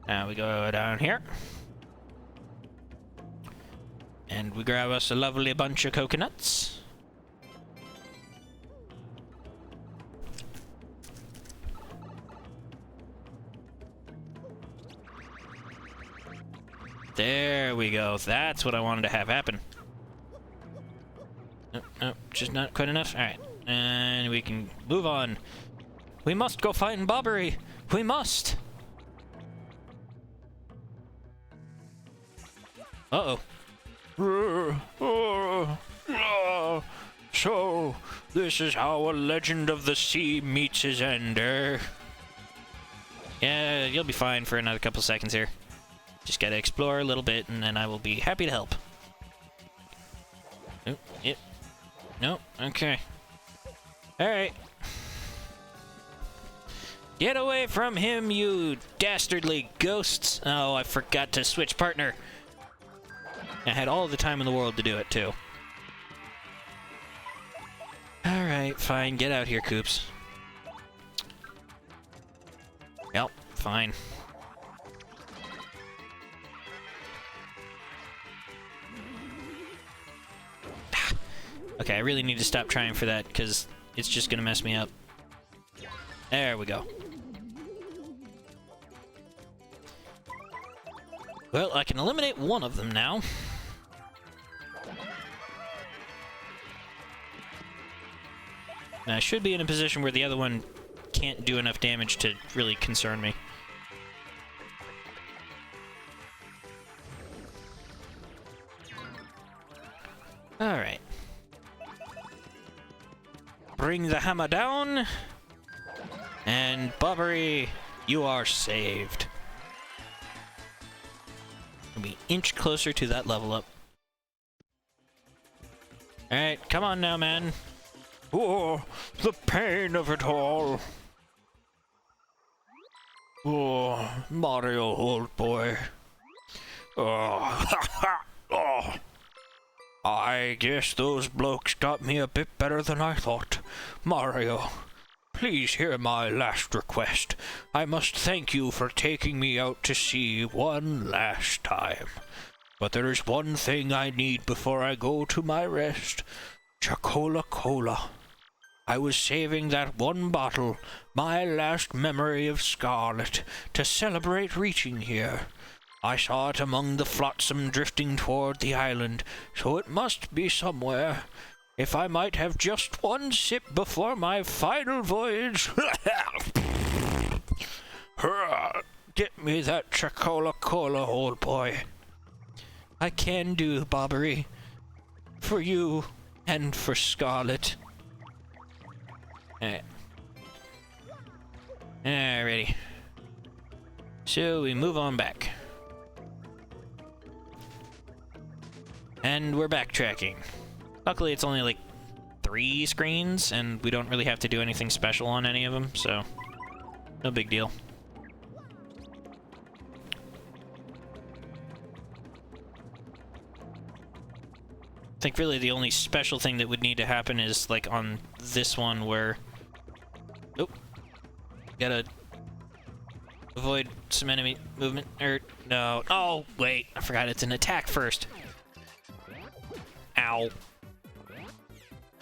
Now we go down here. And we grab us a lovely bunch of coconuts. There we go. That's what I wanted to have happen. Nope, nope, just not quite enough. Alright. And we can move on. We must go find Bobbery. We must. Uh-oh. So, this is how a legend of the sea meets his end, eh? Yeah, you'll be fine for another couple seconds here. Just gotta explore a little bit, and then I will be happy to help. Oh, yep. No, okay. Alright. Get away from him, you dastardly ghosts! Oh, I forgot to switch partner. I had all the time in the world to do it, too. Alright, fine. Get out here, Coops. Yep, fine. Okay, I really need to stop trying for that, because it's just gonna mess me up. There we go. Well, I can eliminate one of them now. And I should be in a position where the other one can't do enough damage to really concern me. Alright. Bring the hammer down. And Bobbery, you are saved. We'll be an inch closer to that level up. Alright, come on now, man. Oh, the pain of it all. Oh, Mario, old boy. Oh, oh. I guess those blokes got me a bit better than I thought. Mario, please hear my last request. I must thank you for taking me out to sea one last time. But there is one thing I need before I go to my rest. Chocola Cola. I was saving that one bottle, my last memory of Scarlet, to celebrate reaching here. I saw it among the flotsam drifting toward the island, so it must be somewhere. If I might have just one sip before my final voyage... Get me that Chocola Cola, old boy. I can do, Bobbery. For you, and for Scarlet. Alrighty. So we move on back. And we're backtracking. Luckily it's only like 3 screens, and we don't really have to do anything special on any of them, so no big deal. I think really the only special thing that would need to happen is like on this one where... Oh, gotta avoid some enemy movement, or no. Oh, wait, I forgot it's an attack first. Ow.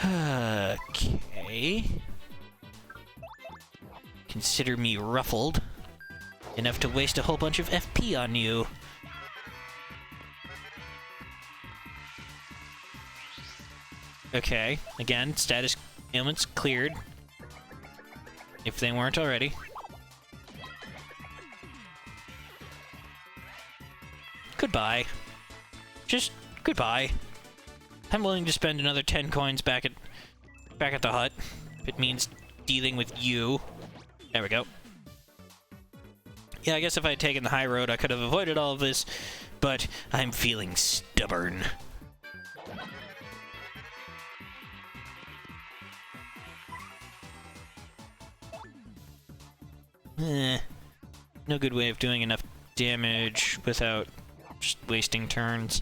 Okay. Consider me ruffled. Enough to waste a whole bunch of FP on you. Okay, again, status ailments cleared. If they weren't already. Goodbye. Just goodbye. I'm willing to spend another 10 coins back at the hut. If it means dealing with you. There we go. Yeah, I guess if I had taken the high road, I could have avoided all of this, but I'm feeling stubborn. No good way of doing enough damage without just wasting turns.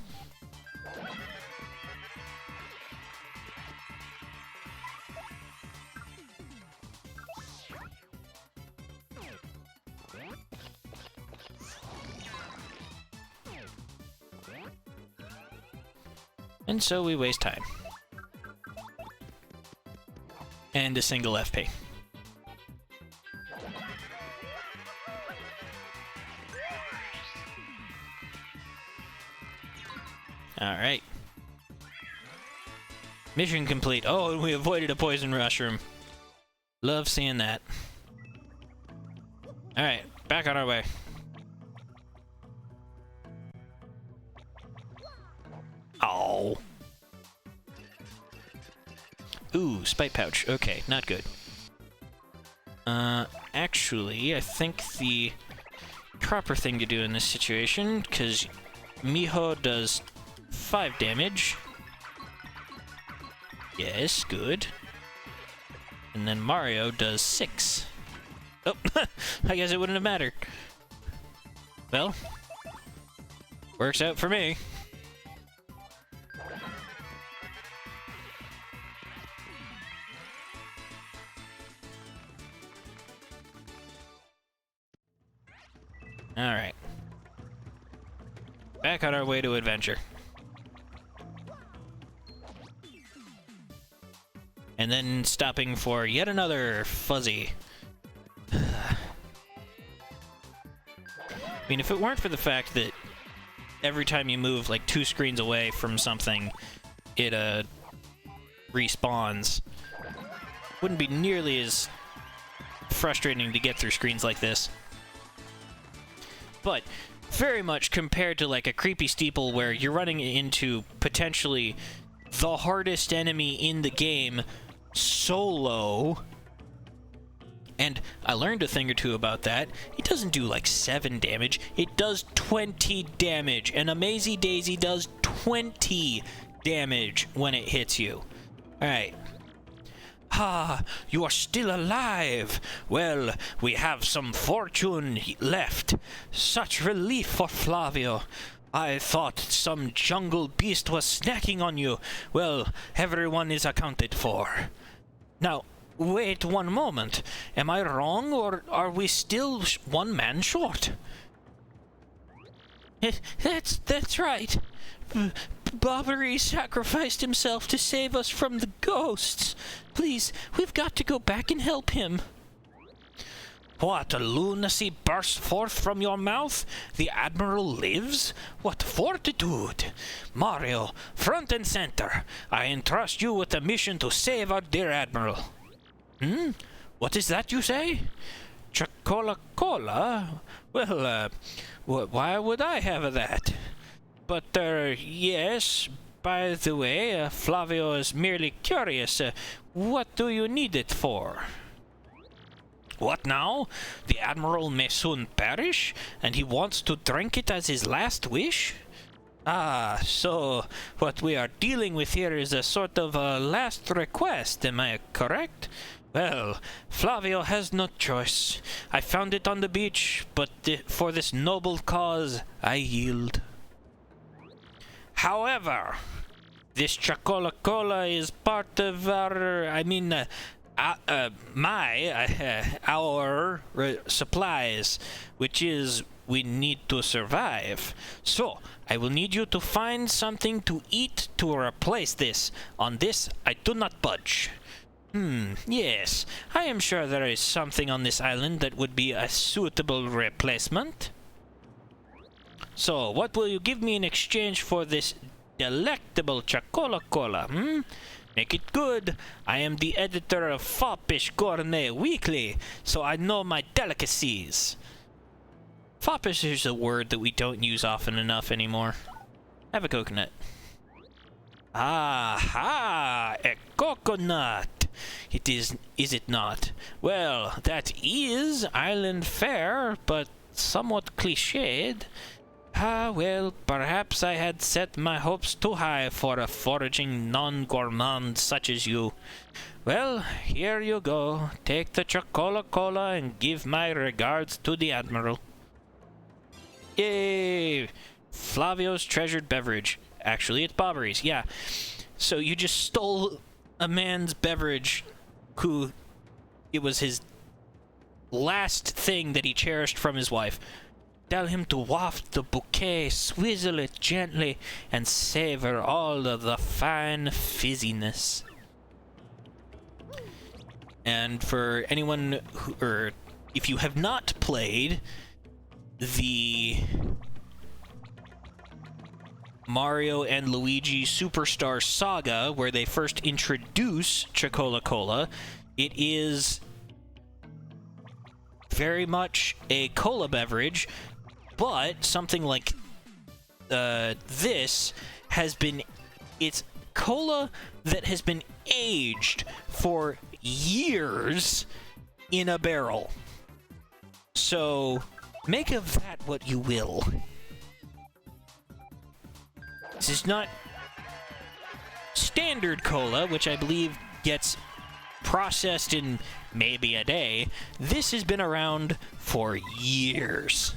And so we waste time. And a single FP. Alright. Mission complete. Oh, and we avoided a poison mushroom. Love seeing that. Alright, back on our way. Oh. Ooh, spite pouch. Okay, not good. Actually, I think the proper thing to do in this situation, because Miho does 5 damage. Yes, good. And then Mario does 6. Oh, I guess it wouldn't have mattered. Well, works out for me. Alright. Back on our way to adventure. And then stopping for yet another fuzzy. I mean, if it weren't for the fact that every time you move like 2 screens away from something, it respawns, wouldn't be nearly as frustrating to get through screens like this. But very much compared to like a creepy steeple where you're running into potentially the hardest enemy in the game solo. And I learned a thing or two about that. It doesn't do like 7 damage, it does 20 damage. And Amazy Daisy does 20 damage when it hits you. Alright. Ah, you are still alive. Well, we have some fortune left. Such relief for Flavio. I thought some jungle beast was snacking on you. Well, everyone is accounted for. Now, wait one moment. Am I wrong, or are we still 1 man short? That's right. Bobbery sacrificed himself to save us from the ghosts. Please, we've got to go back and help him. What lunacy bursts forth from your mouth? The Admiral lives? What fortitude! Mario, front and center, I entrust you with the mission to save our dear Admiral. What is that you say? Chocola-cola? Well, why would I have that? But, yes, by the way, Flavio is merely curious. What do you need it for? What now? The Admiral may soon perish, and he wants to drink it as his last wish? Ah, so what we are dealing with here is a sort of a last request, am I correct? Well, Flavio has no choice. I found it on the beach, but for this noble cause, I yield. However, this Chocola-Cola is part of our, our supplies, which is we need to survive. So, I will need you to find something to eat to replace this. On this, I do not budge. Yes, I am sure there is something on this island that would be a suitable replacement. So, what will you give me in exchange for this delectable Chocola-Cola, Make it good. I am the editor of Foppish Gourmet Weekly, so I know my delicacies. Foppish is a word that we don't use often enough anymore. Have a coconut. Aha! A coconut! It is it not? Well, that is island fare, but somewhat cliched. Ah, well, perhaps I had set my hopes too high for a foraging non-gourmand such as you. Well, here you go. Take the Chocola-Cola and give my regards to the Admiral. Yay! Flavio's treasured beverage. Actually, it's Bobbery's, yeah. So you just stole a man's beverage who... it was his last thing that he cherished from his wife. Tell him to waft the bouquet, swizzle it gently, and savor all of the fine fizziness. And for anyone who, or if you have not played the Mario and Luigi Superstar Saga, where they first introduce Chocola-Cola, it is very much a cola beverage, but something like this has been... it's cola that has been aged for years in a barrel. So, make of that what you will. This is not standard cola, which I believe gets processed in maybe a day. This has been around for years.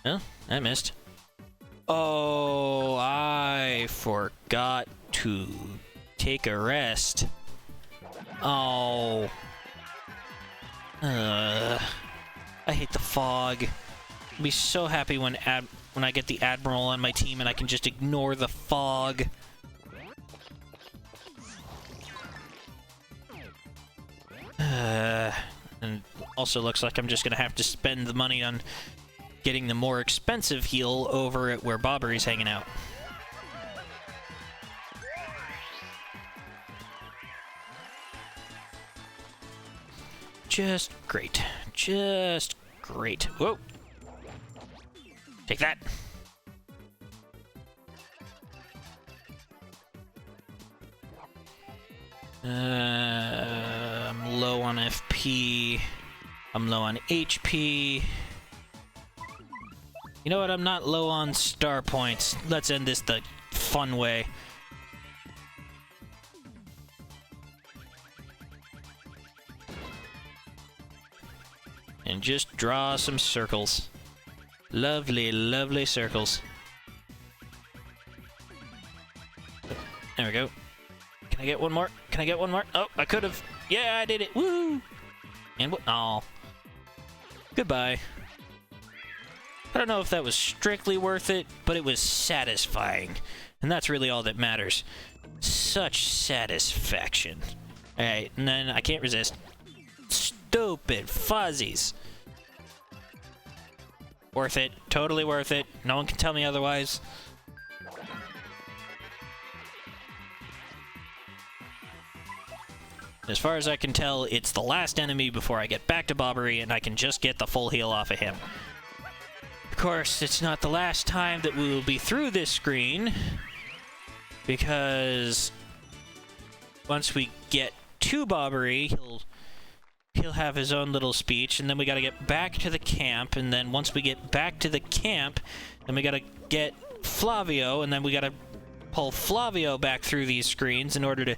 Oh, I missed. Oh, I forgot to take a rest. Oh. I hate the fog. I'll be so happy when I get the Admiral on my team and I can just ignore the fog. And also looks like I'm just gonna have to spend the money on getting the more expensive heal over at where Bobbery's hanging out. Just great. Just great. Whoa. Take that. I'm low on FP. I'm low on HP. You know what? I'm not low on star points. Let's end this the fun way. And just draw some circles. Lovely, lovely circles. There we go. Can I get one more? Can I get one more? Oh, I could have. Yeah, I did it. Woo! And what? Oh. Goodbye. I don't know if that was strictly worth it, but it was satisfying. And that's really all that matters. Such satisfaction. Alright, and then I can't resist. Stupid fuzzies. Worth it. Totally worth it. No one can tell me otherwise. As far as I can tell, it's the last enemy before I get back to Bobbery, and I can just get the full heal off of him. Of course, it's not the last time that we will be through this screen, because once we get to Bobbery, he'll have his own little speech, and then we gotta get back to the camp, and then once we get back to the camp, then we gotta get Flavio, and then we gotta pull Flavio back through these screens in order to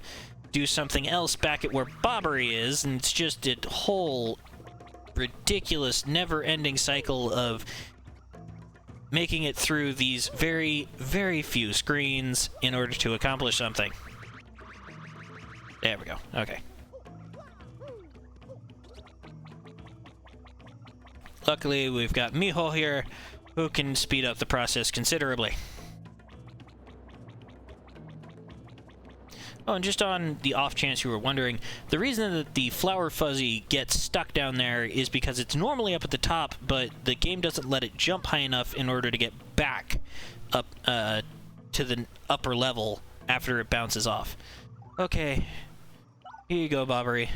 do something else back at where Bobbery is, and it's just a whole ridiculous, never-ending cycle of making it through these very, very few screens in order to accomplish something. There we go. Okay. Luckily, we've got Miho here, who can speed up the process considerably. Oh, and just on the off chance you were wondering, the reason that the flower fuzzy gets stuck down there is because it's normally up at the top, but the game doesn't let it jump high enough in order to get back up to the upper level after it bounces off. Okay. Here you go, Bobbery.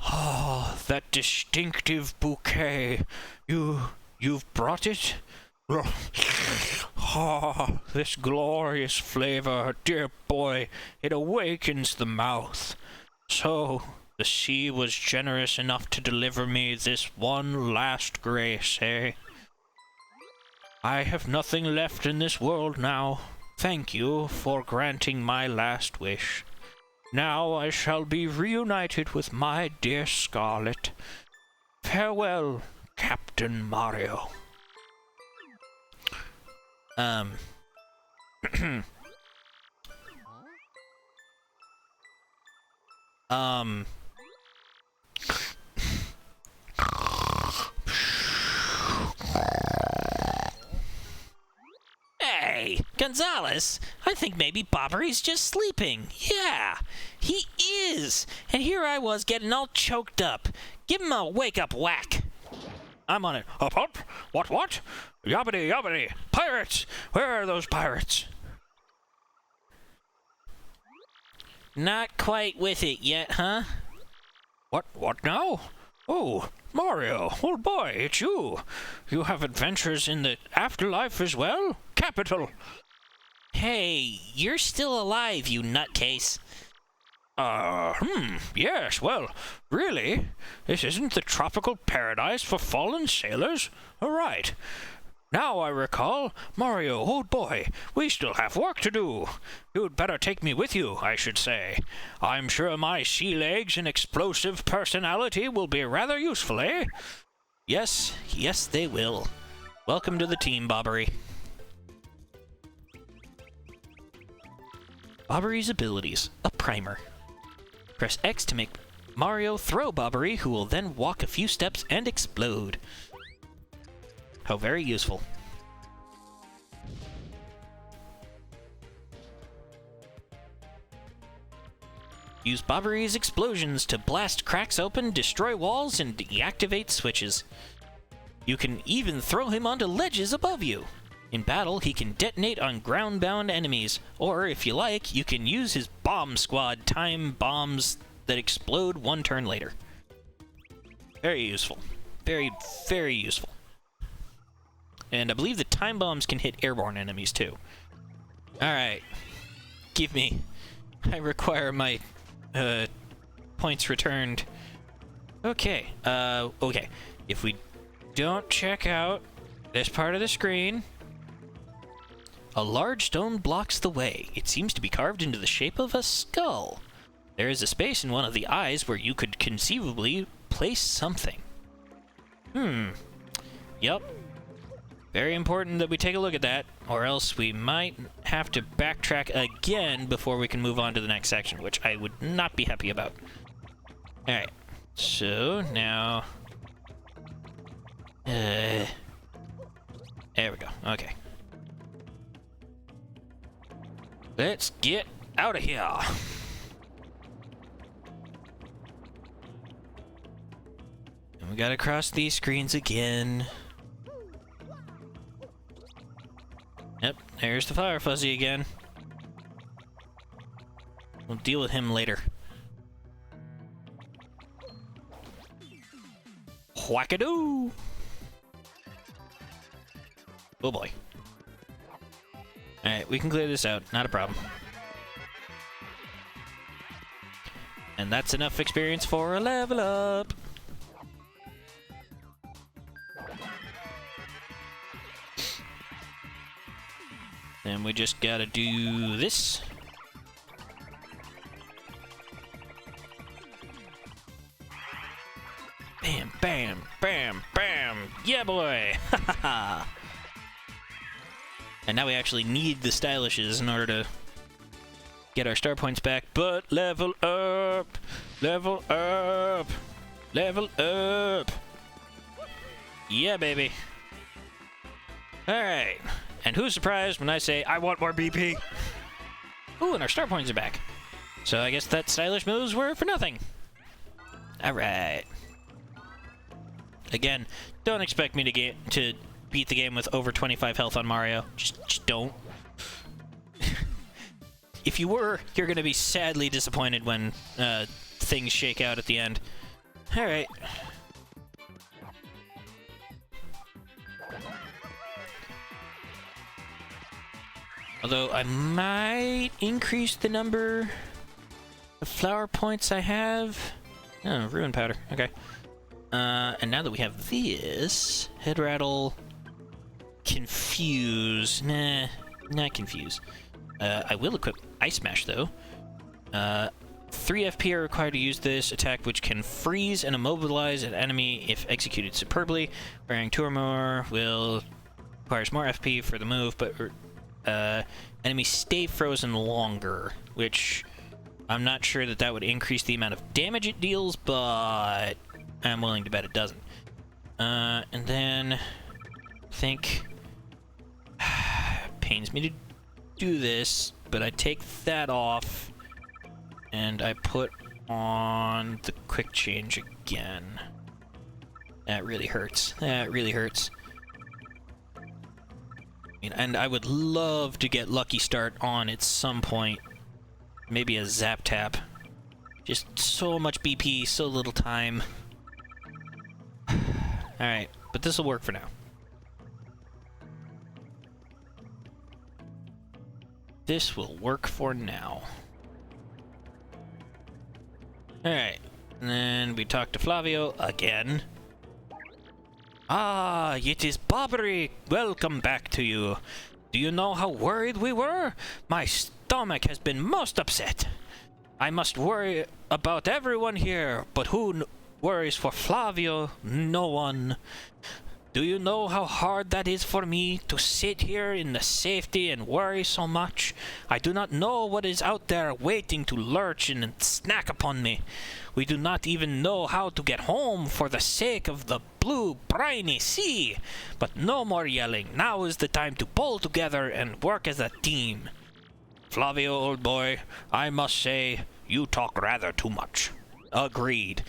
Oh, that distinctive bouquet. You've brought it? Ah, this glorious flavor, dear boy, it awakens the mouth. So, the sea was generous enough to deliver me this one last grace, eh? I have nothing left in this world now. Thank you for granting my last wish. Now I shall be reunited with my dear Scarlet. Farewell, Captain Mario. Hey, Gonzalez, I think maybe Bobbery's just sleeping. Yeah, he is. And here I was getting all choked up. Give him a wake-up whack. I'm on it. Up, up. What? Yobbity, yobbity. Pirates! Where are those pirates? Not quite with it yet, huh? What now? Oh, Mario, old boy, it's you. You have adventures in the afterlife as well? Capital. Hey, you're still alive, you nutcase. Yes, well, really? This isn't the tropical paradise for fallen sailors? All right. Now I recall, Mario, old boy, we still have work to do. You'd better take me with you, I should say. I'm sure my sea legs and explosive personality will be rather useful, eh? Yes, they will. Welcome to the team, Bobbery. Bobbery's abilities. A primer. Press X to make Mario throw Bobbery, who will then walk a few steps and explode. How very useful. Use Bobbery's explosions to blast cracks open, destroy walls, and deactivate switches. You can even throw him onto ledges above you. In battle, he can detonate on ground-bound enemies, or, if you like, you can use his Bomb Squad time bombs that explode one turn later. Very useful. Very, very useful. And I believe the time bombs can hit airborne enemies, too. Alright. Give me. I require my, points returned. Okay. Okay. If we don't check out this part of the screen... A large stone blocks the way. It seems to be carved into the shape of a skull. There is a space in one of the eyes where you could conceivably place something. Yep. Very important that we take a look at that, or else we might have to backtrack again before we can move on to the next section, which I would not be happy about. Alright. So, now... There we go. Okay. Let's get out of here. And we gotta cross these screens again. Yep, there's the Fire Fuzzy again. We'll deal with him later. Whackadoo! Oh boy. Alright, we can clear this out. Not a problem. And that's enough experience for a level up. Then we just gotta do this. Bam, bam, bam, bam. Yeah, boy! Ha ha ha! And now we actually need the stylishes in order to get our star points back. But level up! Level up! Level up! Yeah, baby. Alright. And who's surprised when I say, I want more BP? Ooh, and our star points are back. So I guess that stylish moves were for nothing. Alright. Again, don't expect me to beat the game with over 25 health on Mario. Just don't. If you were, you're gonna be sadly disappointed when things shake out at the end. Alright. Although I might increase the number of flower points I have. Oh, ruin powder. Okay. And now that we have this, head rattle, confuse. Nah, not confuse. I will equip Ice Smash though. 3 FP are required to use this attack, which can freeze and immobilize an enemy if executed superbly. Wearing 2 or more requires more FP for the move, but enemies stay frozen longer, which I'm not sure that would increase the amount of damage it deals, but I'm willing to bet it doesn't. And then I think pains me to do this, but I take that off and I put on the quick change again. That really hurts. That really hurts. And I would love to get Lucky Start on at some point. Maybe a Zap Tap. Just so much BP, so little time. Alright, but this will work for now. This will work for now. Alright, and then we talk to Flavio again. Ah, it is Bobbery! Welcome back to you. Do you know how worried we were? My stomach has been most upset. I must worry about everyone here, but who worries for Flavio? No one. Do you know how hard that is for me to sit here in the safety and worry so much? I do not know what is out there waiting to lurch in and snack upon me. We do not even know how to get home for the sake of the blue, briny sea. But no more yelling. Now is the time to pull together and work as a team. Flavio, old boy, I must say, you talk rather too much. Agreed.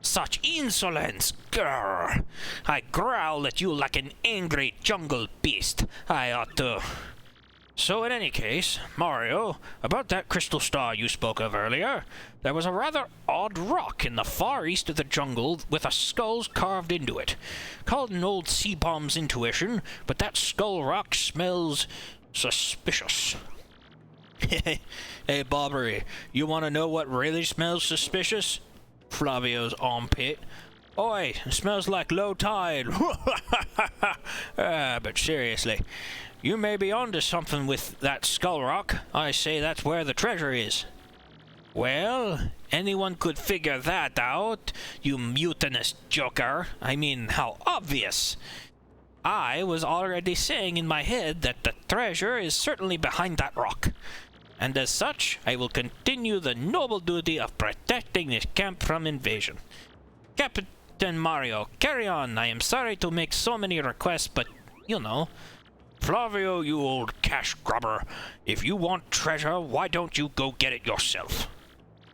Such insolence! Grrr! I growl at you like an angry jungle beast. I ought to... So in any case, Mario, about that crystal star you spoke of earlier, there was a rather odd rock in the far east of the jungle with a skull carved into it. Called an old sea bomb's intuition, but that skull rock smells suspicious. Hey, Bobbery, you want to know what really smells suspicious? Flavio's armpit. Oi, it smells like low tide. But seriously, you may be onto something with that skull rock. I say that's where the treasure is. Well, anyone could figure that out, you mutinous joker. I mean, how obvious. I was already saying in my head that the treasure is certainly behind that rock. And as such, I will continue the noble duty of protecting this camp from invasion. Captain Mario, carry on. I am sorry to make so many requests, but, you know. Flavio, you old cash grubber. If you want treasure, why don't you go get it yourself?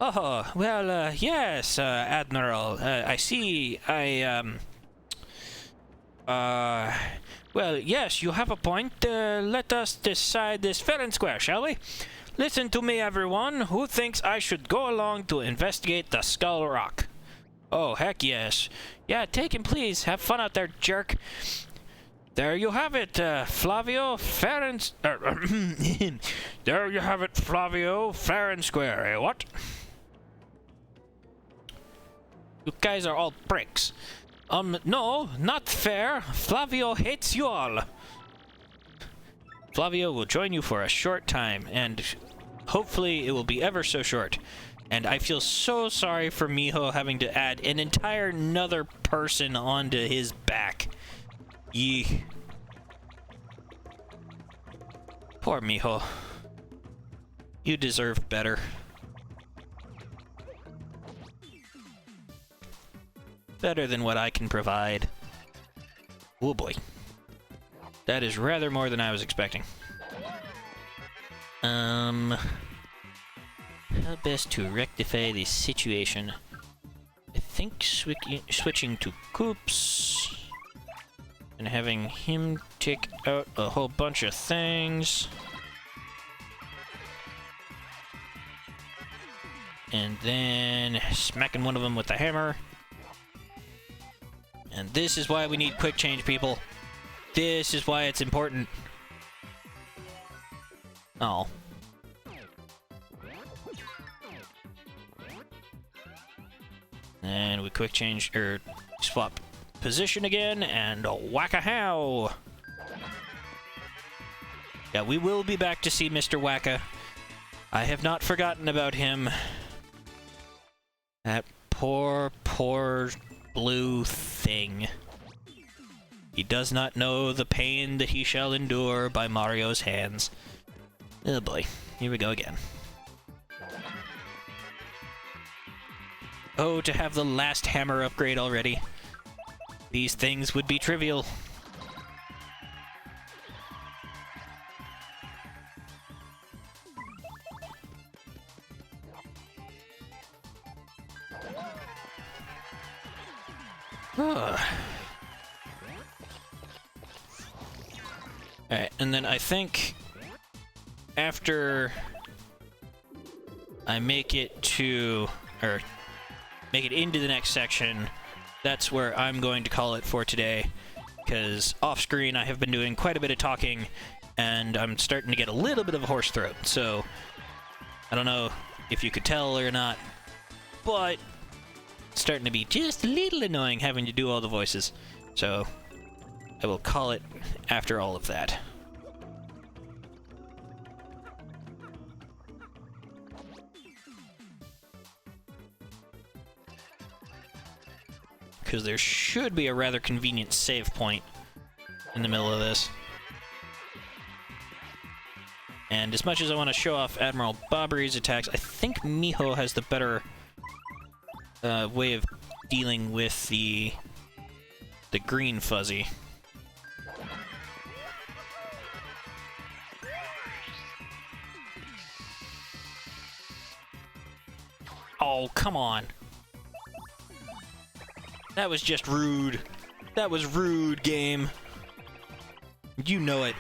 Oh, well, yes, Admiral. I see. Well, yes, you have a point. Let us decide this fair and square, shall we? Listen to me, everyone. Who thinks I should go along to investigate the Skull Rock? Oh, heck yes. Yeah, take him, please. Have fun out there, jerk. There you have it, Flavio, fair and... there you have it, Flavio, fair and square, eh, what? You guys are all pricks. No, not fair. Flavio hates you all. Flavio will join you for a short time, and hopefully it will be ever so short. And I feel so sorry for Miho having to add an entire another person onto his back. Yee. Poor Miho. You deserve better. Better than what I can provide. Oh boy. That is rather more than I was expecting. How best to rectify this situation? I think switching to Coops and having him take out a whole bunch of things. And then smacking one of them with the hammer. And this is why we need quick change, people. This is why it's important. Oh. And we quick change, or swap position again, and Whacka how. Yeah, we will be back to see Mr. Whacka. I have not forgotten about him. That poor, poor blue thing. He does not know the pain that he shall endure by Mario's hands. Oh boy, here we go again. Oh, to have the last hammer upgrade already. These things would be trivial. Alright, and then I think after I make it to, or make it into the next section, that's where I'm going to call it for today, because off-screen I have been doing quite a bit of talking, and I'm starting to get a little bit of a hoarse throat, so I don't know if you could tell or not, but it's starting to be just a little annoying having to do all the voices, so I will call it after all of that. Because there should be a rather convenient save point in the middle of this. And as much as I want to show off Admiral Bobbery's attacks, I think Miho has the better way of dealing with the green fuzzy. Oh, come on. That was just rude. That was rude, game. You know it.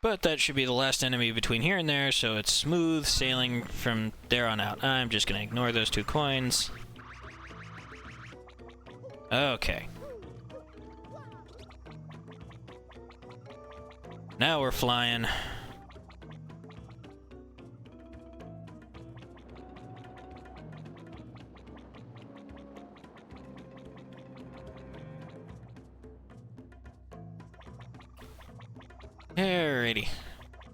But that should be the last enemy between here and there, so it's smooth sailing from there on out. I'm just gonna ignore those 2 coins. Okay. Now we're flying. Alrighty.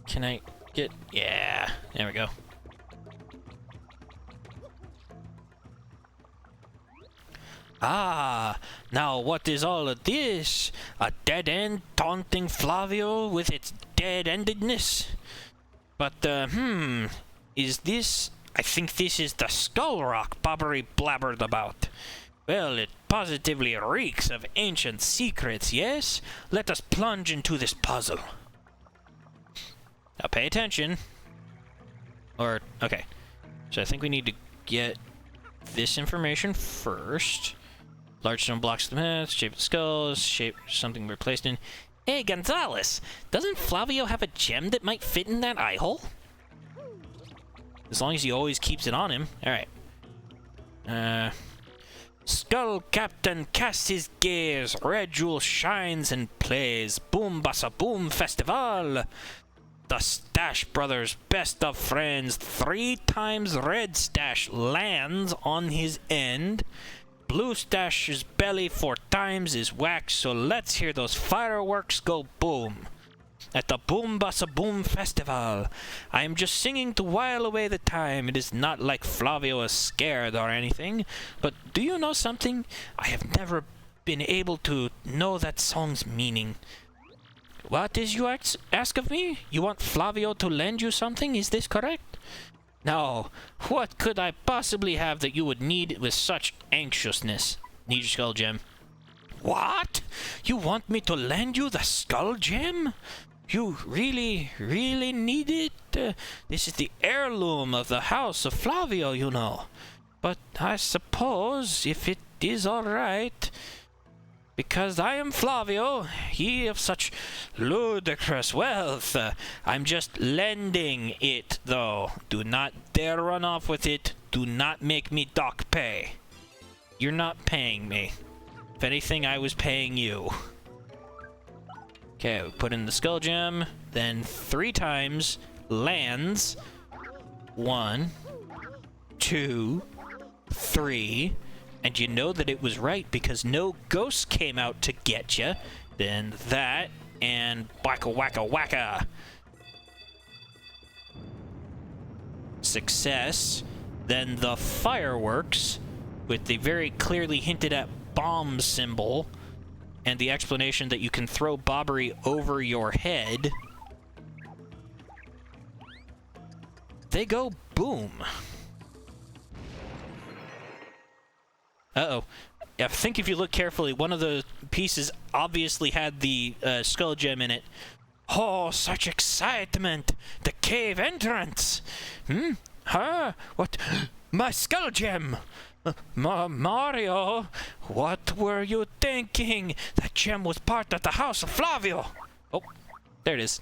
Can I get... Yeah, there we go. Ah, now what is all of this? A dead end taunting Flavio with its dead-endedness? But, is this... I think this is the skull rock Bobbery blabbered about. Well, it positively reeks of ancient secrets, yes? Let us plunge into this puzzle. Now pay attention. Or, okay. So I think we need to get this information first. Large stone blocks the path, shape of skulls, shape something we're placed in. Hey, Gonzalez! Doesn't Flavio have a gem that might fit in that eye hole? As long as he always keeps it on him. Alright. Skull Captain casts his gaze, red jewel shines and plays. Boom bassa boom festival! The Stash Brothers' best of friends, 3 times Red Stash lands on his end. Blue Stash's belly 4 times is whacked, so let's hear those fireworks go boom. At the Boom Bassa Boom Festival, I am just singing to while away the time. It is not like Flavio is scared or anything, but do you know something? I have never been able to know that song's meaning. What is you ask of me? You want Flavio to lend you something? Is this correct? Now, what could I possibly have that you would need with such anxiousness? Need your skull gem. What? You want me to lend you the skull gem? You really, really need it? This is the heirloom of the house of Flavio, you know. But I suppose, if it is all right, because I am Flavio, he of such ludicrous wealth, I'm just lending it, though. Do not dare run off with it. Do not make me dock pay. You're not paying me. If anything, I was paying you. Okay, we put in the skull gem, then 3 times lands. 1, 2, 3. And you know that it was right because no ghost came out to get you. Then that, and whacka whacka whacka. Success. Then the fireworks with the very clearly hinted at bomb symbol and the explanation that you can throw Bobbery over your head. They go boom. Uh-oh. I think if you look carefully, one of the pieces obviously had the skull gem in it. Oh, such excitement! The cave entrance! Huh? What? My skull gem! Mario, what were you thinking? That gem was part of the house of Flavio! Oh, There it is.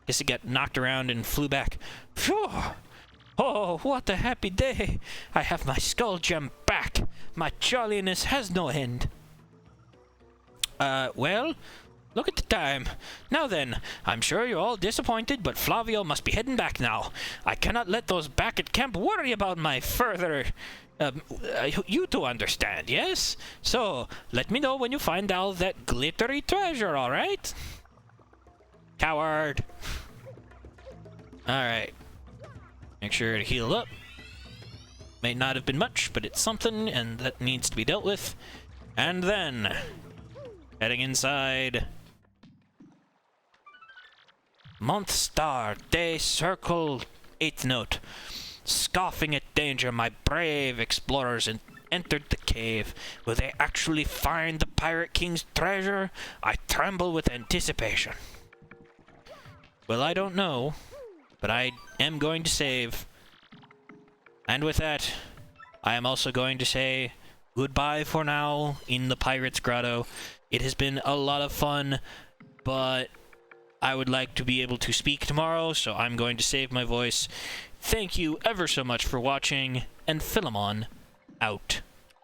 Guess it got knocked around and flew back. Phew! Oh, what a happy day! I have my skull gem back! My jolliness has no end! Well, look at the time. Now then, I'm sure you're all disappointed, but Flavio must be heading back now. I cannot let those back at camp worry about my further... you two understand, yes? So, let me know when you find out that glittery treasure, alright? Coward! Alright. Make sure to heal up. May not have been much, but it's something, and that needs to be dealt with. And then... heading inside. Month star, day circle, 8th note. Scoffing at danger, my brave explorers entered the cave. Will they actually find the Pirate King's treasure? I tremble with anticipation. Well, I don't know, but I am going to save. And with that, I am also going to say goodbye for now in the Pirate's Grotto. It has been a lot of fun, but I would like to be able to speak tomorrow, so I'm going to save my voice. Thank you ever so much for watching, and Philemon out.